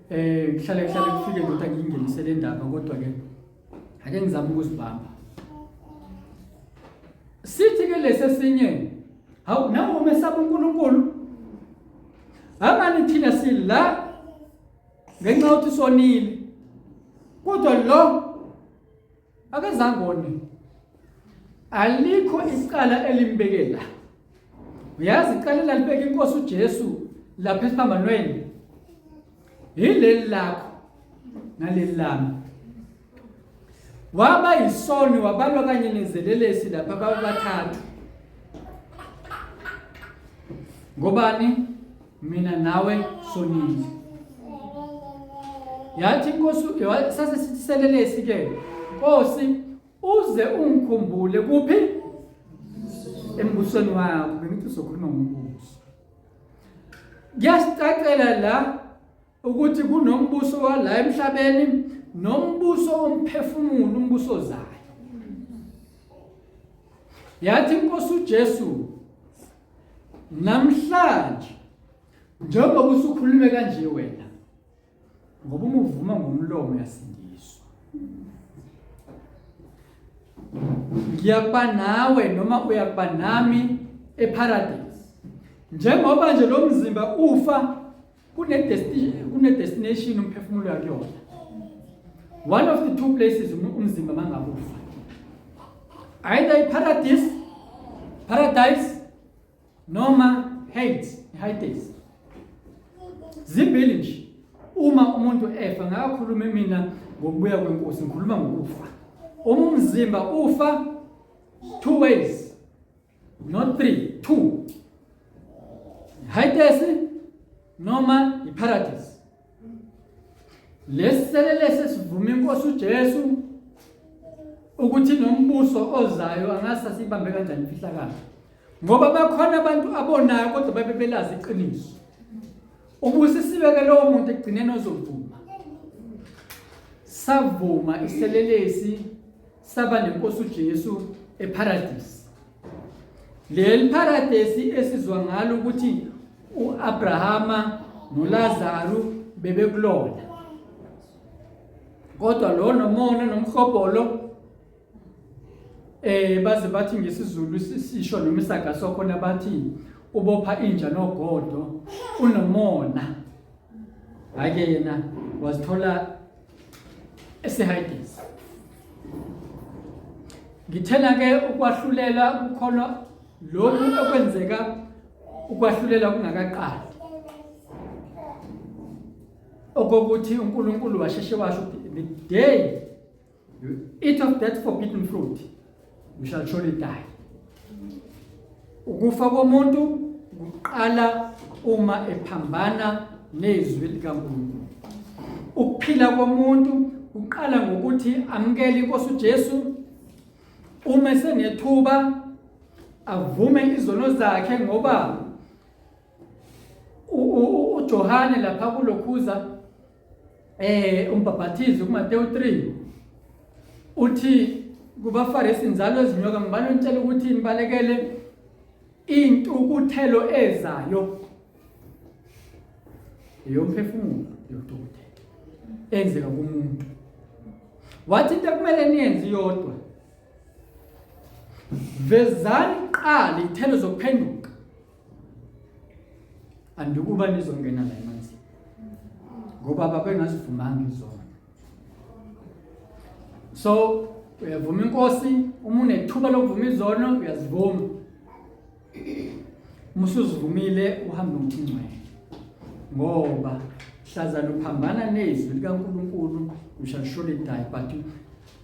A: Kuhlale kufike kodwa ngingenisele indaba, kodwa ke ake ngizame ukuzibamba. Sithi ke lesesinye, hawu nawo umesaba uNkulunkulu. Amani thina sila ngenxa yokuthi sonile, kodwa lo akezangone. Alikho icala elimbekela. Uyazi icala lalibeka inkosi uJesu lapha esiphambanweni, yileli lakho naleli lami. Waba yisoni, wabalwa kanye nezelelesi lapha abathathu. Ngobani? Mina nawe sonile. Yathi inkosi sase sithi selelesi ke, Nkosi uze ungikhumbule kuphi? Embusweni wakho. Bengithi uzokhuluma ngombuso. Ngiyasicacela la ukuthi kunombuso wala emhlabeni nombuso omphefumulo, umbuso ozayo. Yathi inkosi uJesu, namhlanje njengoba usukhulume kanje wena, ngoba uma uvuma ngomlomo uyasindiswa. Ngiyakuba nawe noma uyakuba nami eParadise. Njengoba nje lo mzimba ufa, kune destination umphefumulo yakho. One of the two places umzimba mangabufa, either paradise noma Hades. Zimbili nje. Uma umuntu efa, ngakhuluma mina ngokubuya kwenkosi, ngikhuluma ngokufa. Umzimba ufa two ways, not three, two. Hades noma iParadise. Leselelese sivume inkosi uJesu ukuthi nombuso ozayo angasa sibambe kanjani imfihlakalo. Ngoba bakhona abantu abonayo kodwa babebelazi iqiniso. Ubusisibeke lowo muntu egcineni ozovuma. Savuma iselelesi saba nenkosi uJesu eParadise. Leli Paradise esizwa ngalo ukuthi uAbrahama noLazarus bebekulona. Kodwa lo nomona nomhobholo baze bathi ngesizulu sisho noma isaga sokhona bathi ubopha inja nogodo unomona ake yena wazithola eseHades. Ngithena ke ukwahlulela kukhona lokhu okwenzeka ukwahlulela kungakaqali okokuthi uNkulunkulu washeshe washo the day you eat of that forbidden fruit you shall surely die. Ukufa komuntu kuqala uma ephambana nezwi likaNkulunkulu. Ukuphila komuntu uqala ngokuthi amkele iNkosi uJesu, uma senethuba avume izono zakhe, ngoba uJohane lapha kulokhuza umbhabhatizo kuMateyu 3 uthi kubaFarisi inzalo ezinyoka ngibani ontshela ukuthi nibalekele intukuthelo ezayo yomphefumulo yokuthukuthe enzeka kumuntu. Wathi into kumele niyenze yodwa, vezani qala ithelo zokuphenduka andikuba nizongena la emanzini, ngoba babengazivumanga izona. So uyavuma inkosi, uma unethuba lokuvuma izono uyazivuma. Musuzivumile uhambe ngomncwele, ngoba hlazana uphambana nezwi likaNkulunkulu you shall surely die. But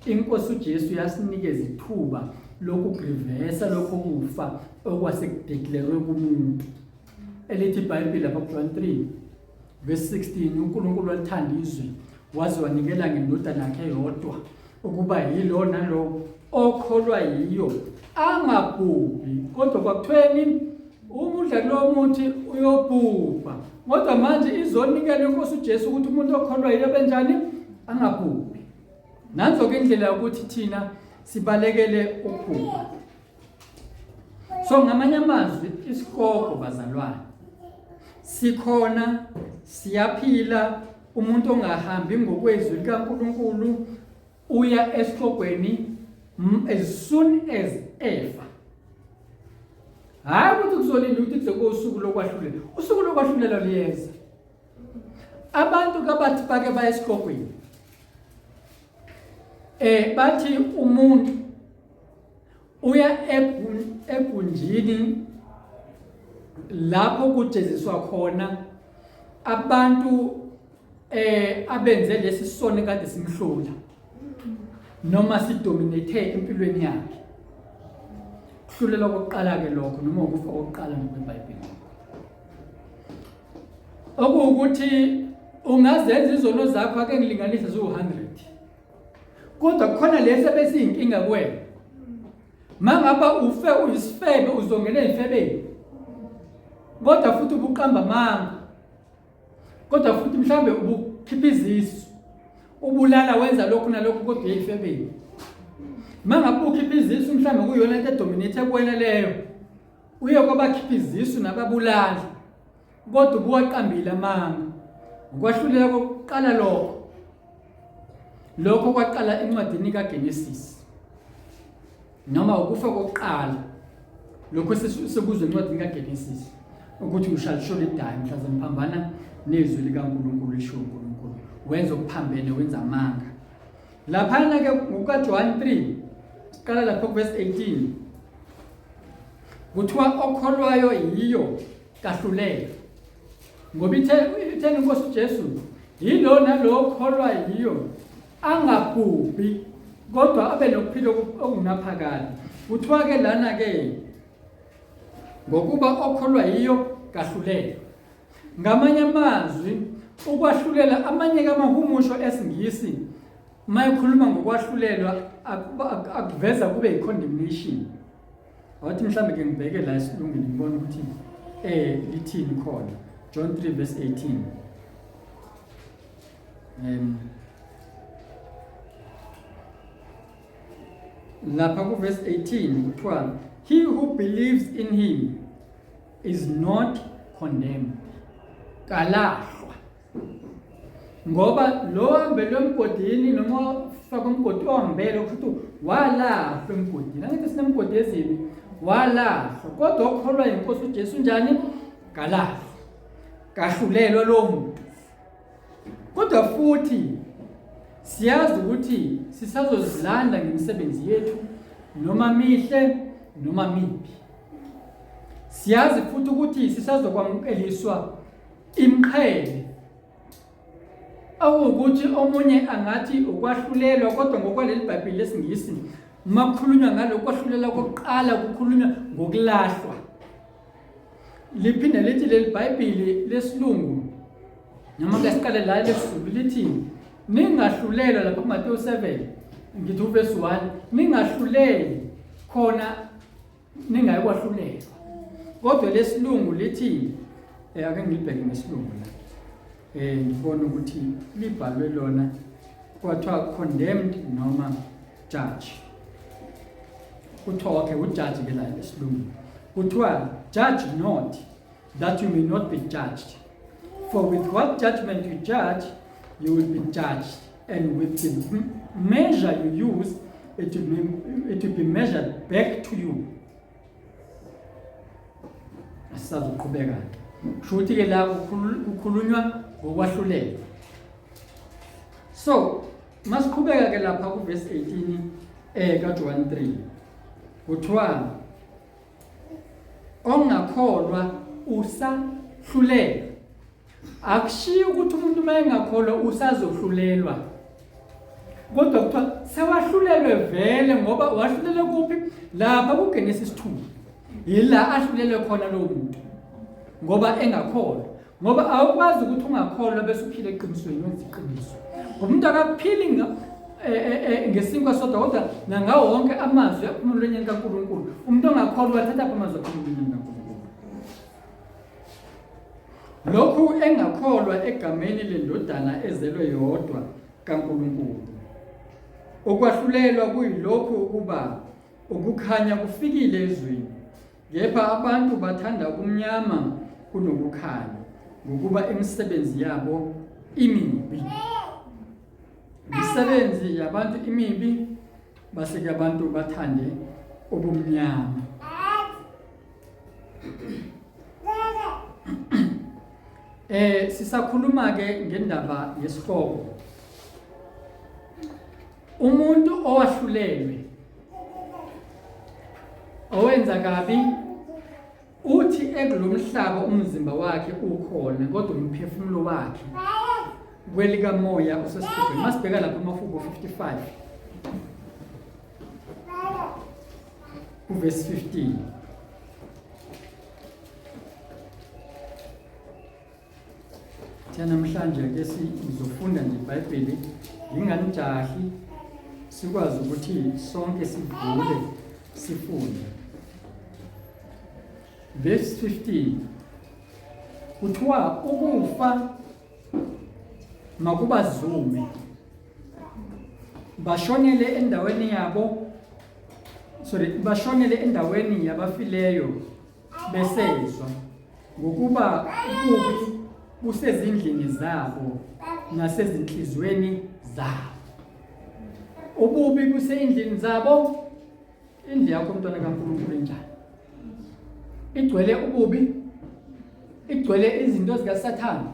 A: inkosi uJesu yasinikeza ithuba lokugrivesa lokho kufa okwasekudeclarewe kumuntu, elithi iBhayibheli lapha kuJohn 3 verse 16 uNkulunkulu walithanda izwe waze wanikela ngendodana yakhe yodwa ukuba yilo nalo okholwa yiyo angabhubhi kodwa kwakuthweni umudla kulo muthi uyobhubha. Kodwa manje izonikela inkosi uJesu ukuthi umuntu okholwa yiyo benjani angabhubhi. Nanzo-ke indlela yokuthi thina sibalekele ukubhubha. So ngamanye amazwi isikoko bazalwane sikhona, siyaphila. Umuntu ongahambi ngokwezwi likaNkulunkulu uya esikogweni as soon as ever. Hayi ukuthi kuzolinda ukuthi kuze kosuku lokwahlulela. Usuku lokwahlulela liyeza. Abantu kabathi bake baya esikogweni, bathi umuntu uya egunjini lapho kujeziswa khona abantu abenze lesi sono kade simhlula noma sidominate empilweni yakhe. Kuhlulela kokuqala ke lokho noma ukufa kokuqala ngokweBhayibheli, okuwukuthi ungazenza izono zakho ake ngilinganisa zo100, kodwa kukhona lesi ebesiyinkinga kuwena. Mangaba ufe uyisifebe uzongena ezifebeni, kodwa futhi ubuqamba amanga, kodwa futhi mhlambe ubukhipha izisu, ubulala wenza lokhu nalokhu kodwa uyifebeni. Mangaba ukhipha izisu mhlambe kuyona into edominate kuwena leyo, uye kwabakhipha izisu nababulali kodwa ubuwaqambile amanga. Ukwahlulela kokuqala lokho kwaqala encwadini kaGenesis, noma ukufa kokuqala lokho sekuzwe encwadini kaGenesis ukuthi you shall surely die. Mhlazana phambana nezwi likaNkulunkulu lisho uNkulunkulu wenza okuphambene, wenza amanga. Laphana ke ngokaJohn 3 siqala lapho verse 18 kuthiwa okholwayo yiyo kahlulele, ngoba itheni inkosi uJesu yilo nalo okholwa yiyo angabhubhi kodwa abe nokuphila okungaphakade. Kuthiwa ke lana ke ngokuba okholwa yiyo kahlulele. Ngamanye amazwi ukwahlulela, amanye kamahumusho esiNgisi mayikhuluma ngokwahlulelwa akuveza kube i-condemnation. Wathi mhlambe ke ngibheke la esilungwini ngibona ukuthi lithini khona. John 3 verse 18. Lapha ku verse 18 kuthiwa he who believes in him is not condemned. Kalahlwa. Ngoba lo hambele emgodini noma faka umgodi ohambele ukuthi walahlwa emgodini. Angithi sinemgodi ezimbi, walahlwa. Kodwa okholwa inkosi uJesu njani? Kalahlwa, kahlulelwa lo muntu. Kodwa futhi siyazi ukuthi sisazozilanda ngemisebenzi yethu, noma mihle noma mibi. Siyazi futhi ukuthi sisazokwamkeliswa imqhele, awukuthi omunye angathi ukwahlulelwa, kodwa ngokwaleli iBhayibheli lesingisi makukhulunywa ngalo kwahlulela kokuqala kukhulunywa ngokulahlwa. Liphinde lithi leli iBhayibheli lesilungu noma kasiqale la lesizulu lithi ningahlulelwa lapha kuMateyu 7 ngithi uverse 1, ningahluleli khona ningayikwahlulela. Kodwa lesilungu lithi ake ngilibheke ngesilungu la, ngibona ukuthi libhalwe lona kwathiwa condemned noma judge. Kuthiwa okay ujudge ke la lesilungu kuthiwa judge not that you may not be judged, for with what judgment you judge you will be judged, and with the measure you use it will be measured back to you. Asisazoqhubeka futhi ke la ukukhulunywa ngokwahlulela. So masiqhubeka ke lapha ku verse 18 ka John 3 kuthiwa ongakholwa usahlulelwa. Akushiyo ukuthi umuntu mayengakholwa usazohlulelwa, kodwa kuthiwa sewahlulelwe vele. Ngoba wahlulelwe kuphi? Lapha ku Genesis 2 yila ahlulelwe khona lo muntu, ngoba engakholwa. Ngoba awukwazi ukuthi ungakholwa bese uphile eqinisweni wenza iqiniso. Umuntu akaphili ngesinkwa sodwa, kodwa nangawo wonke amazwi aphuma emlonyeni kaNkulunkulu. Umuntu ongakholwa wathatha amazwi aphuma emlonyeni kaNkulunkulu. Lokhu engakholwa egameni lendodana ezelwe yodwa kaNkulunkulu. Ukwahlulelwa kuyilokhu ukuba ukukhanya kufikile ezweni, kepha abantu bathanda ubumnyama kunokukhanya, ngokuba imisebenzi yabo imibi. Imisebenzi yabantu imibi, base abantu bathande ubumnyama. Sisakhuluma ke ngendaba yesihloko. Umuntu owahlulelwe, owenza kabi, uthi ekulomhlaba umzimba wakhe ukhona, kodwa umphefumulo wakhe kwelika moya usesifubeni. Masibheka lapha eMafuko 55 verse 15. Namhlanje ke sizofunda nje iBhayibheli nginganijahi, sikwazi ukuthi sonke sivule sifunde. Verse 15 kuthiwa ukufa makubazume, bashonele endaweni yabo, bashonele endaweni yabafileyo besezwa, ngokuba ububi busezindlini zabo nasezinhlizweni zabo. Ububi busezindlini zabo. Indlu yakho mntwana kaNkulunkulu enjani? Igcwele ububi, igcwele izinto zikaSathane.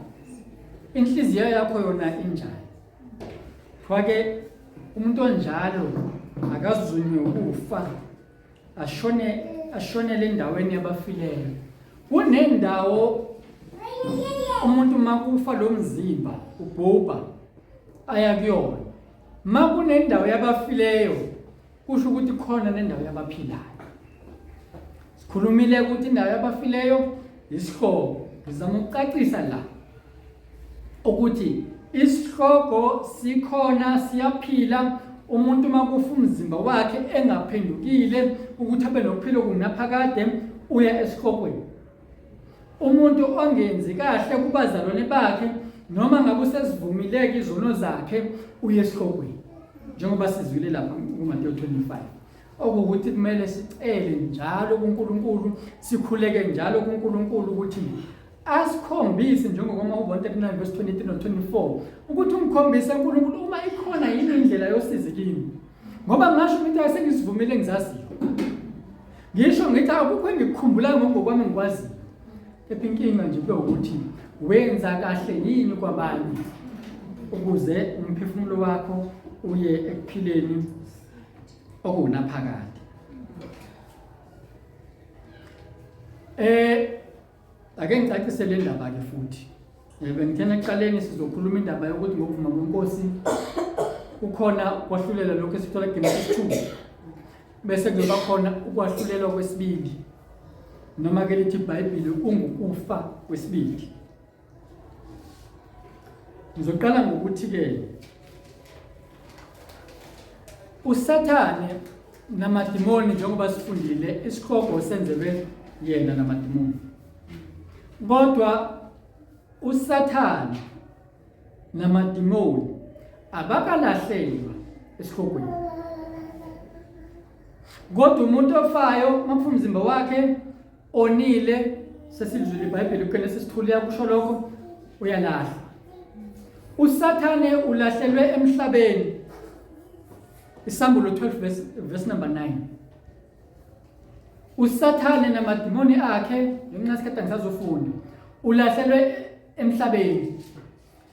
A: Inhliziyo yakho yona injani? Kwake umuntu onjalo akazunywe ukufa, ashonele endaweni yabafileyo. Kunendawo umuntu makufa lo mzimba ubhubha aya kuyona. Makunendawo yabafileyo kusho ukuthi khona nendawo yabaphilayo. Sikhulumile ukuthi indawo yabafileyo isihloko. Ngizama ukucacisa la ukuthi isihloko sikhona, siyaphila. Umuntu makufa umzimba wakhe engaphendukile ukuthi abe nokuphila okunaphakade, uya esihlokweni. Umuntu ongenzi kahle kubazalwane bakhe noma ngabe usezivumileke izono zakhe uya esihlokweni, njengoba sizwile lapha kuMateyu 25. Okuthi kumele sicele njalo kuNkulunkulu, sikhuleke njalo kuNkulunkulu ukuthi asikhombise, njengoba uMahubo 39 verse 23 no 24, ukuthi umkhombise uNkulunkulu uma ikhona yini indlela yosizo kimi. ngoba ngisho into esengizivumile ngizaziyo. Ngisho ngithi akukho engikukhumbulayo ngokwami ngikwaziyo. Kepha inkinga nje kube ukuthi wenza kahle yini kwabanye ukuze umphefumulo wakho uye ekuphileni okunaphakade. Ake ngicacise le ndaba ke futhi. Bengithena ekuqaleni sizokhuluma indaba yokuthi ngokuvuma kweNkosi kukhona kwahlulela lokho esithola eGenesis 2. Bese kuba khona ukwahlulelwa kwesibili. Noma ke lithi iBhayibheli ungukufa kwesibili. Ngizoqala ngokuthi ke uSathane namadimoni njengoba sifundile isikhoko senzelwe yena namadimoni. Kodwa uSathane namadimoni abakalahlelwa esikhokweni. Kodwa umuntu ofayo umzimba wakhe onile sesilizwe iBhayibheli kuGenesis 2 liyakusho lokho uyalahlwa. uSathane ulahlelwe emhlabeni. Isambulo 12 verse number 9. uSathane namadimoni akhe ngenxa isikhathi ngisazofunda ulahlelwe emhlabeni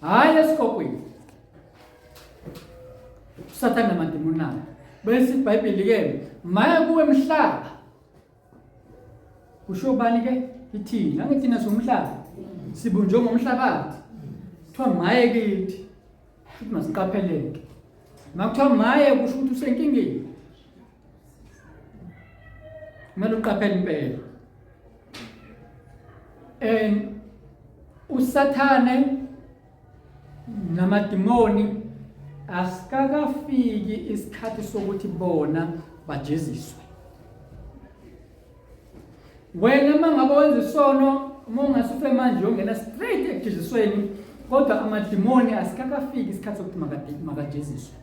A: hayi esikhokweni. uSathane namadimoni akhe bese iBhayibheli ke maya kuwe emhlaba kusho bani ke ithina ngithina somhlaba sibunjwe ngomhlabathi kuthiwa maye kithi futhi masiqapheleke. Makuthiwa maye kusho ukuthi usenkingeni. Kumele uqaphele impela. uSathane namadimoni asikakafiki isikhathi sokuthi bona bajeziswe. Wena mangabe wenza isono ungasufle manje ungena straight ekujezisweni, kodwa amadimoni asikakafiki isikhathi sokuthi makajeziswe.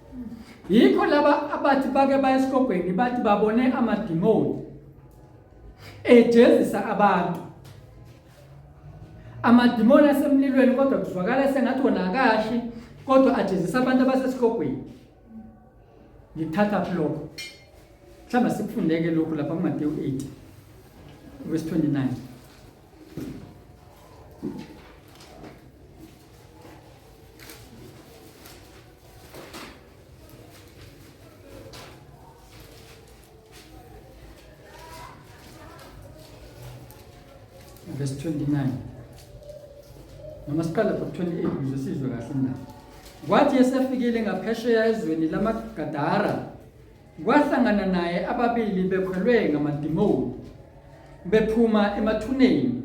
A: Yikho laba abathi bake baya esikhokweni bathi babone amadimoni ejezisa abantu. Amadimoni asemlilweni kodwa kuzwakala sengathi wona akashi kodwa ajezisa abantu abasesikhokweni. Ngithatha lokho. Mhlawumbe sikufundeke lokho lapha kuMateyu 8 verse 29. Verse 29. Noma siqala ku 28 ukuze sizwe kahle indaba. Kwathi esefikile ngaphesheya ezweni lamaGadara, kwahlangana naye ababili bekhwelwe ngamadimoni, bephuma emathuneni,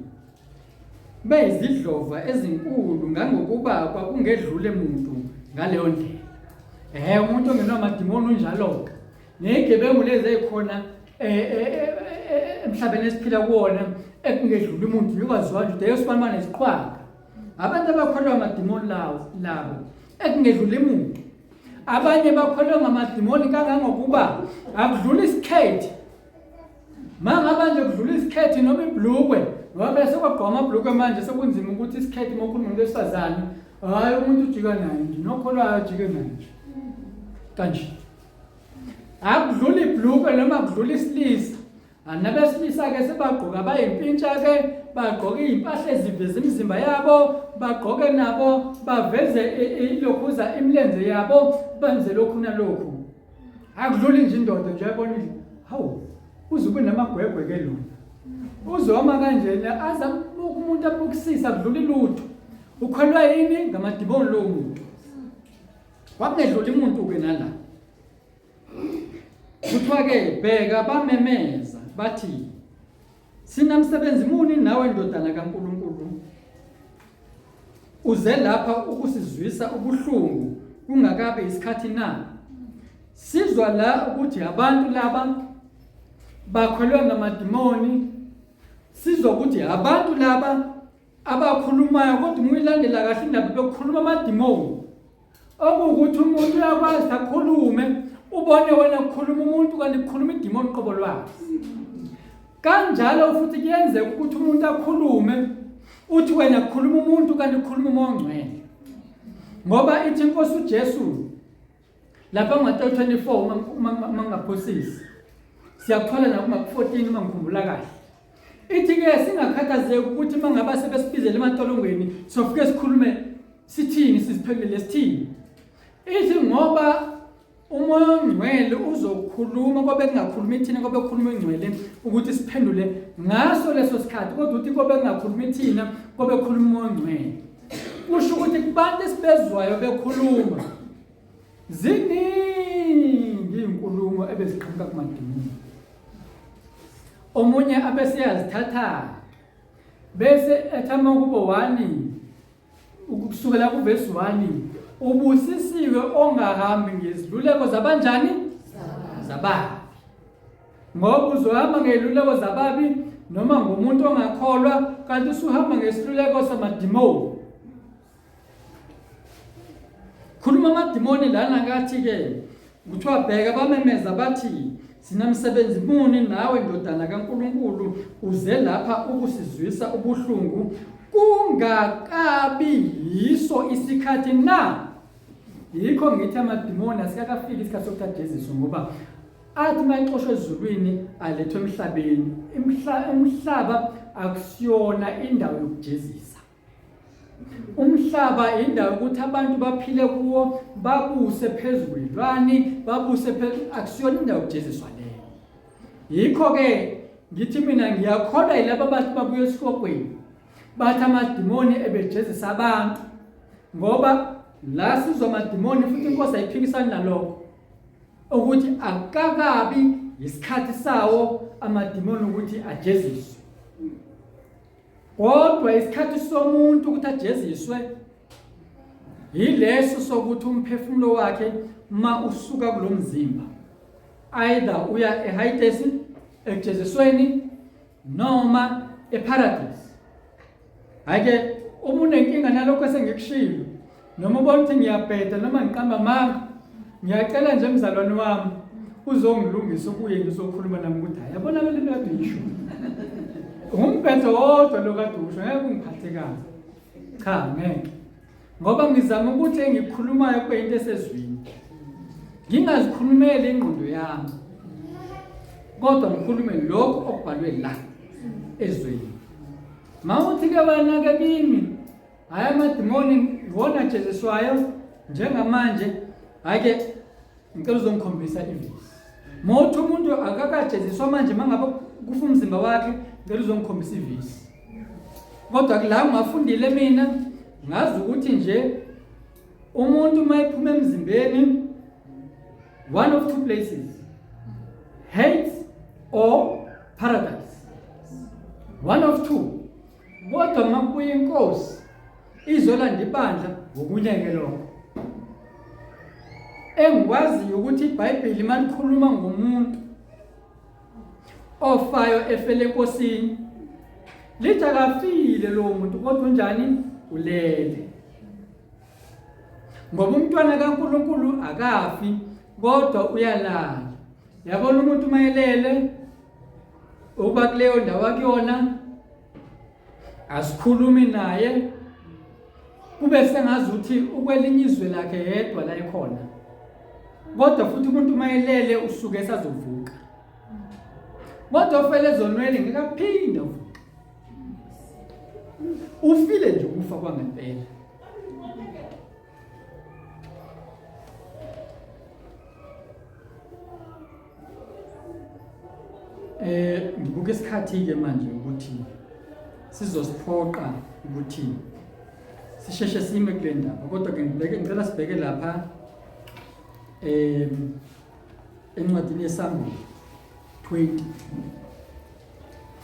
A: beyizidlova ezinkulu ngangokuba kwakungedlule umuntu ngaleyo ndlela. Umuntu ongenamadimoni unjalo ke. Nezigebengu lezi ezikhona emhlabeni esiphila kuwona ekungedluli umuntu yokwaziwa nje eyosibana neziqhwaga. Abantu abakholwa ngamadimoni labo ekungedluli umuntu. Abanye bakholwa ngamadimoni kangangokuba akudlula isikhethi. Manga nje kudlula isikhethi noma ibhlukwe, ngoba bese kwagqoka amabhlukwe manje sekunzima ukuthi isikhethi uma ukhuluma umuntu wesifazane hayi umuntu ujika naye nje nokholwayo ujike naye nje. Kanje akudlula ibhlukwe noma kudlula isilisa. Nabesilisa ke sebagqoka bayimpintsha ke bagqoka izimpahla eziveza imizimba yabo, bagqoke nabo baveze ilokhuza imilenze yabo, benze lokhu nalokhu. Akudluli nje indoda nje yabona hawu uzube namagwegwe ke lo. Uzoma kanjena aza umuntu abukisisa kudlula ilutho. Ukholwa yini ngamadimoni lo muntu? Wakungedluli umuntu ke nala. Kuthiwa ke bheka bamemeza bathi sinamsebenzi muni nawe ndodana kaNkulunkulu? Uze lapha ukusizwisa ubuhlungu kungakabe isikhathi na? Sizwa la ukuthi abantu laba bakholwa ngamadimoni, sizwa ukuthi abantu laba abakhulumayo kodwa uyilandela kahle indaba bekhuluma amadimoni. Okuwukuthi umuntu uyakwazi akhulume ubone wena ukukhuluma umuntu kanti ukukhuluma idimoni qobo lwakhe. Kanjalo futhi kuyenzeka ukuthi umuntu akhulume uthi wena ukukhuluma umuntu kanti ukukhuluma uMoya oNgcwele. Ngoba ithi iNkosi uJesu lapha ngo-24 mangaphosisi siyakuthola nakuma-14 uma ngikhumbula kahle. Ithi-ke singakhathazeki ukuthi uma ngaba sebesibizele emantolongweni sofike sikhulume sithini siziphelele sithini. Ithi ngoba umoya ongcwele uzokhuluma kobe kungakhulumi thina kobe kukhuluma ongcwele ukuthi siphendule ngaso leso sikhathi, kodwa uthi kobe kungakhulumi thina kobe kukhuluma umoya ongcwele. Kusho ukuthi kubantu esibezwayo bekhuluma ziningi izinkulumo ebeziqhamuka kumadimoni. Omunye abesiyazithatha bese ethama kubo 1 ukusukela kuvesi 1 ubusisiwe ongahambi ngeziluleko zabanjani zababi. Ngoba uzohamba ngeluleko zababi noma ngomuntu ongakholwa kanti usuhamba ngesiluleko samadimoni. Khuluma amadimoni lana ngathi-ke kuthiwa bheka bamemeza bathi sinamsebenzi muni nawe ndodana kaNkulunkulu uze lapha ukusizwisa ubuhlungu kungakabi yiso isikhathi na. Yikho ngithi amadimoni asikakafiki isikhathi sokuthatha Jesu ngoba athi mayixoshwe ezulwini alethwe emhlabeni. Umhlaba akusiyona indawo yokujezisa. Umhlaba indawo ukuthi abantu baphile kuwo babuse phezulu kwelwani babuse akusiyona indawo yokujeziswa leyo. Yikho ke ngithi mina ngiyakholwa yilabo bathi babuye esihlokweni bathi amadimoni ebejezisa abantu ngoba la sizwa amadimoni futhi inkosi ayiphikisana nalokho ukuthi akakabi isikhathi sawo amadimoni ukuthi ajeziswe. Kodwa isikhathi somuntu ukuthi ajeziswe yileso sokuthi umphefumulo wakhe ma usuka kulomzimba either uya eHades ekujezisweni noma eparadise. Ake umunenkinga nalokho esengikushilo noma ubona ukuthi ngiyabheda noma ngiqamba amanga ngiyacela nje mzalwane wami uzongilungisa ukuye ngizokhuluma nami ukuthi hayi yabona le nto kade yisho umphetho wodwa lo kade usho ngeke ungiphathe kahle. Cha ngeke ngoba ngizama ukuthi engikhulumayo kube into esezwini ngingazikhulumeli ingqondo yami kodwa ngikhulume lokho okubhalwe la ezweni. Mawuthi-ke wena-ke kimi hayi amadimoni iwona ajeziswayo njengamanje hhayi-ke ngicela uzongikhombisa ivesi. Mawuthi umuntu akakajeziswa manje mangabe kufa umzimba wakhe ngicela uzongikhombisa ivesi. Kodwa la ngafundile mina ngazi ukuthi nje umuntu mayiphuma emzimbeni one of two places, hate or paradise, one of two. Kodwa makubuya inkosi izolanda ibandla ngokunyeke lokho. Engikwaziyo ukuthi iBhayibheli malikhuluma ngomuntu ofayo efele enkosini lithi akafile lowo muntu kodwa unjani ulele. Ngoba umntwana kaNkulunkulu akafi kodwa uyalala. Yabona umuntu mayelele uba kuleyo ndawo akuyona asikhulumi naye kube sengazi ukuthi ukwelinye izwe lakhe yedwa la ekhona. Kodwa futhi umuntu mayelele usuke esazovuka. Kodwa ofele ezonwele ngeke aphinde uvuka. Ufile nje ukufa kwangempela. Ngibuka isikhathi-ke manje ukuthi sizosiphoqa ukuthi sisheshe sime kule ndaba kodwa ke ngicela sibheke lapha encwadini yeSamuel 20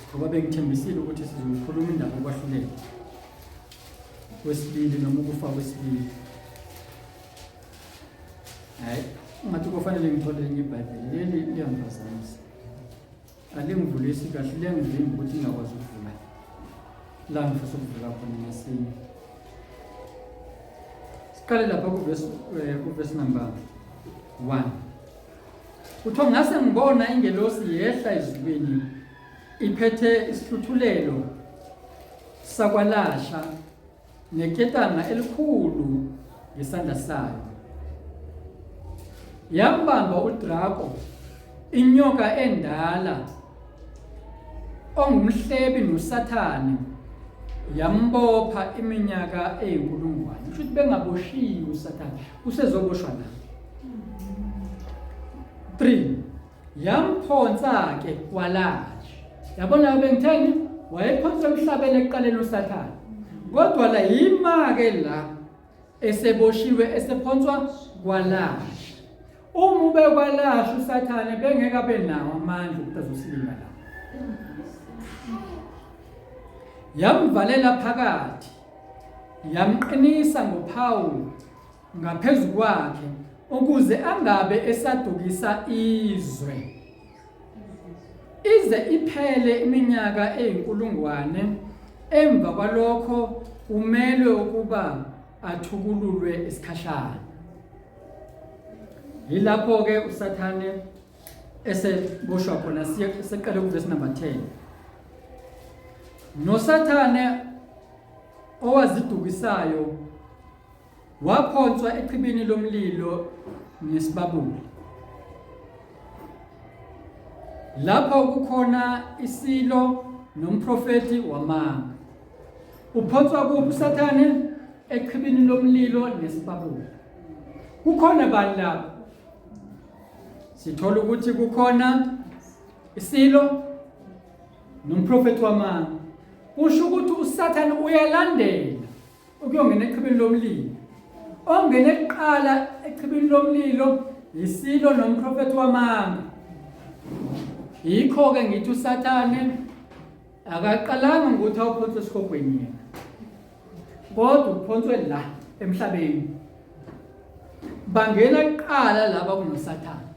A: ngoba bengithembisile ukuthi sizokhuluma indaba okwahluleka kwesibili noma ukufa kwesibili. Hayi ngathi kufanele ngithole enye iBhayibheli leli liyangiphazamisa. Alingivulisi kahle liyangivimba ukuthi ngingakwazi ukuvula la ngifisa ukuvula khona ngesinye. Siqale lapha kuvesi number 1. Uthiwa ngase ngibona ingelosi yehla ezulwini iphethe isihluthulelo sakwalasha neketanga elikhulu ngesandla sayo. yambamba uDraco, inyoka endala ongumhlebi noSathane, yambopha iminyaka eyinkulungwane. Kusho ukuthi bengaboshiwe uSathane, usezoboshwa la. 3, yamphonsa ke kwalaji. Yabona bengitheni wayephonsa emhlabeni ekuqaleni uSathane. Kodwa la yima ke la eseboshiwe esephonswa kwalaji. Uma ube kwalaji uSathane bengeke abe nawo amandla ukuthi azosilinga la. Yamvalela phakathi, yamqinisa ngophawu ngaphezulu kwakhe ukuze angabe esadukisa izwe. Ize iphele iminyaka eyinkulungwane, emva kwalokho umelwe ukuba athukululwe isikhashana. Yilapho ke uSathane eseboshwa khona. Siqale kuvesi number 10. NoSathane owazidukisayo waphonswa echibini lomlilo nesibabuli. Lapho kukhona isilo nomprofeti wamanga. Uphonswa kuphi uSathane? Echibini lomlilo nesibabuli. Kukhona bani lapho? Sithola ukuthi kukhona isilo nomprofeti wamanga. Kusho ukuthi uSathane uyalandela ukuyongena echibini lomlilo. Ongene kuqala echibini lomlilo isilo nomprofeti wamanga. Yikho ke ngithi uSathane akaqalanga ukuthi awuphonswe esikogweni yena, kodwa uphonswe la emhlabeni. Bangena kuqala laba kunoSathane.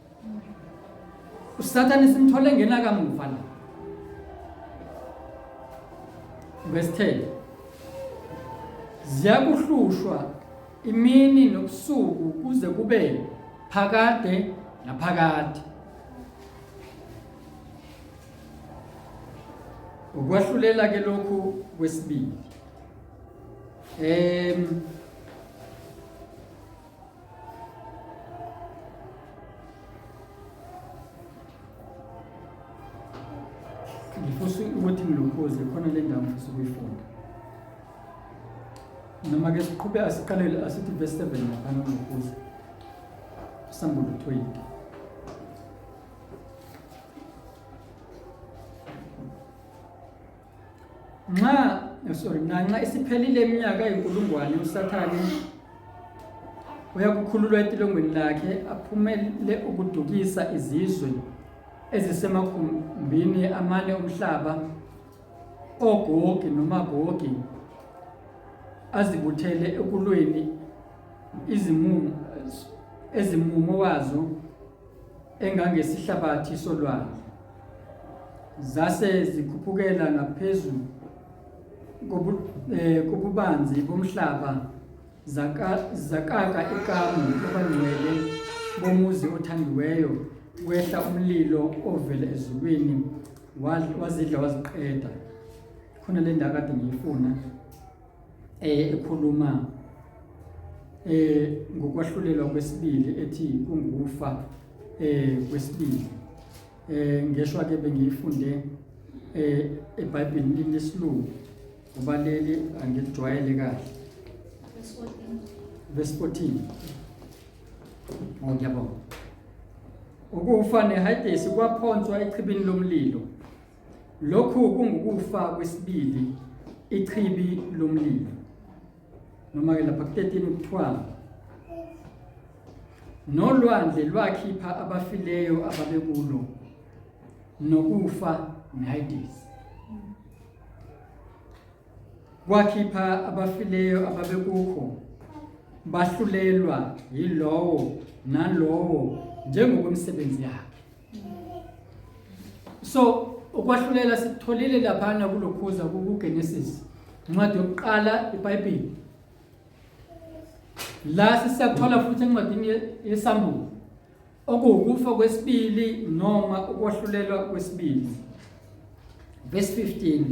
A: uSathane simthole ngena kamuva la. Verse 10. Ziyakuhlushwa imini nobusuku kuze kube phakade naphakade. Ukwahlulela ke lokhu kwesibili. Ngifisa ukuthi ngilokhoze khona le ndawo ngifisa ukuyifunda. Noma ke siqhubeka asiqalele asithi verse 7 lapha ngilokhoze. Isambulo 20. Nxa isiphelile iminyaka eyinkulungwane uSathane uyakukhululwa etilongweni lakhe aphumele ukudukisa izizwe ezisemakhumbini amane omhlaba, oGogi noMagogi, azibuthele ekulweni ezimumo wazo engangesihlabathi solwandle. Zase zikhuphukela ngaphezulu kobubanzi bomhlaba, zakaka ikamu abangcwele bomuzi othandiweyo, wehla umlilo ovela ezulwini wazidla waziqeda. Khona le ndawo kade ngiyifuna ekhuluma ngokwahlulelwa kwesibili ethi kungufa kwesibili. Ngeshwa ke bengiyifunde eBhayibhelini lesilungu ngoba leli angijwayele kahle. Verse 14. Ngiyabonga. Ukufa neHadesi kwaphonswa echibini lomlilo. Lokhu kungukufa kwesibili, ichibi lomlilo. Noma ke lapha 13 ku12. Nolwandle lwakhipha abafileyo ababekulo, nokufa neHadesi. Kwakhipha abafileyo ababekukho, bahlulelwa yilowo nalowo njengokwemisebenzi yakhe. So ukwahlulela sitholile lapha kulokhuza kuGenesis, incwadi yokuqala eBhayibheli. La sisathola futhi encwadini yeSambulo okuwukufa kwesibili noma ukwahlulelwa kwesibili. Verse 15.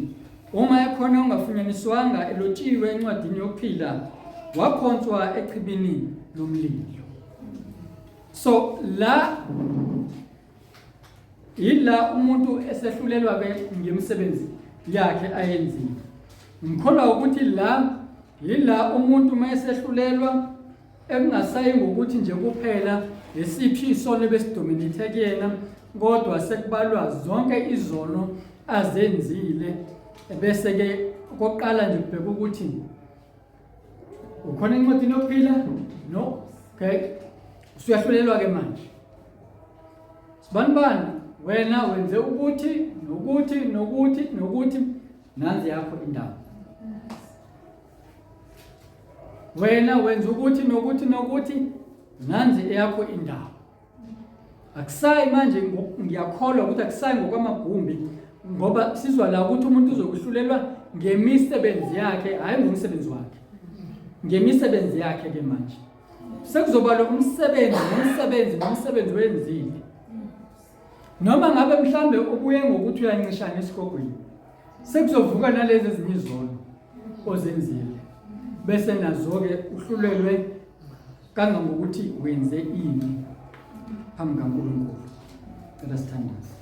A: Uma ekhona ongafunyaniswanga elotshiwe encwadini yokuphila, waphonswa echibini lomlilo. So la ila umuntu esehlulelwa ke ngemisebenzi yakhe ayenzile. Ngikholwa ukuthi ila umuntu mayesehlulelwa ekungasayi ngokuthi nje kuphela lesiphi isono besidominate kuyena, kodwa sekubalwa zonke izono azenzile, bese ke okokuqala nje kubheka ukuthi ukhona incwadi yokuphila. No. Okay, usuyahlulelwa ke manje. Sibani wena wenze ukuthi nanzi yakho indaba. Wena wenza ukuthi nanzi eyakho indaba. Akusayi manje ngiyakholwa ukuthi akusayi ngokwamagumbi, ngoba sizwa la ukuthi umuntu uzokuhlulelwa ngemisebenzi yakhe, hayi ngomsebenzi wakhe. Ngemisebenzi yakhe ke manje sekuzoba lo umsebenzi wenzile. Noma ngabe mhlambe ubuye ngokuthi uyancishana esigogweni, sekuzovuka nalezi ezinye izono ozenzile, bese nazo ke uhlulelwe kangangokuthi wenze ini phambi kaNkulunkulu. Cela sithandaze.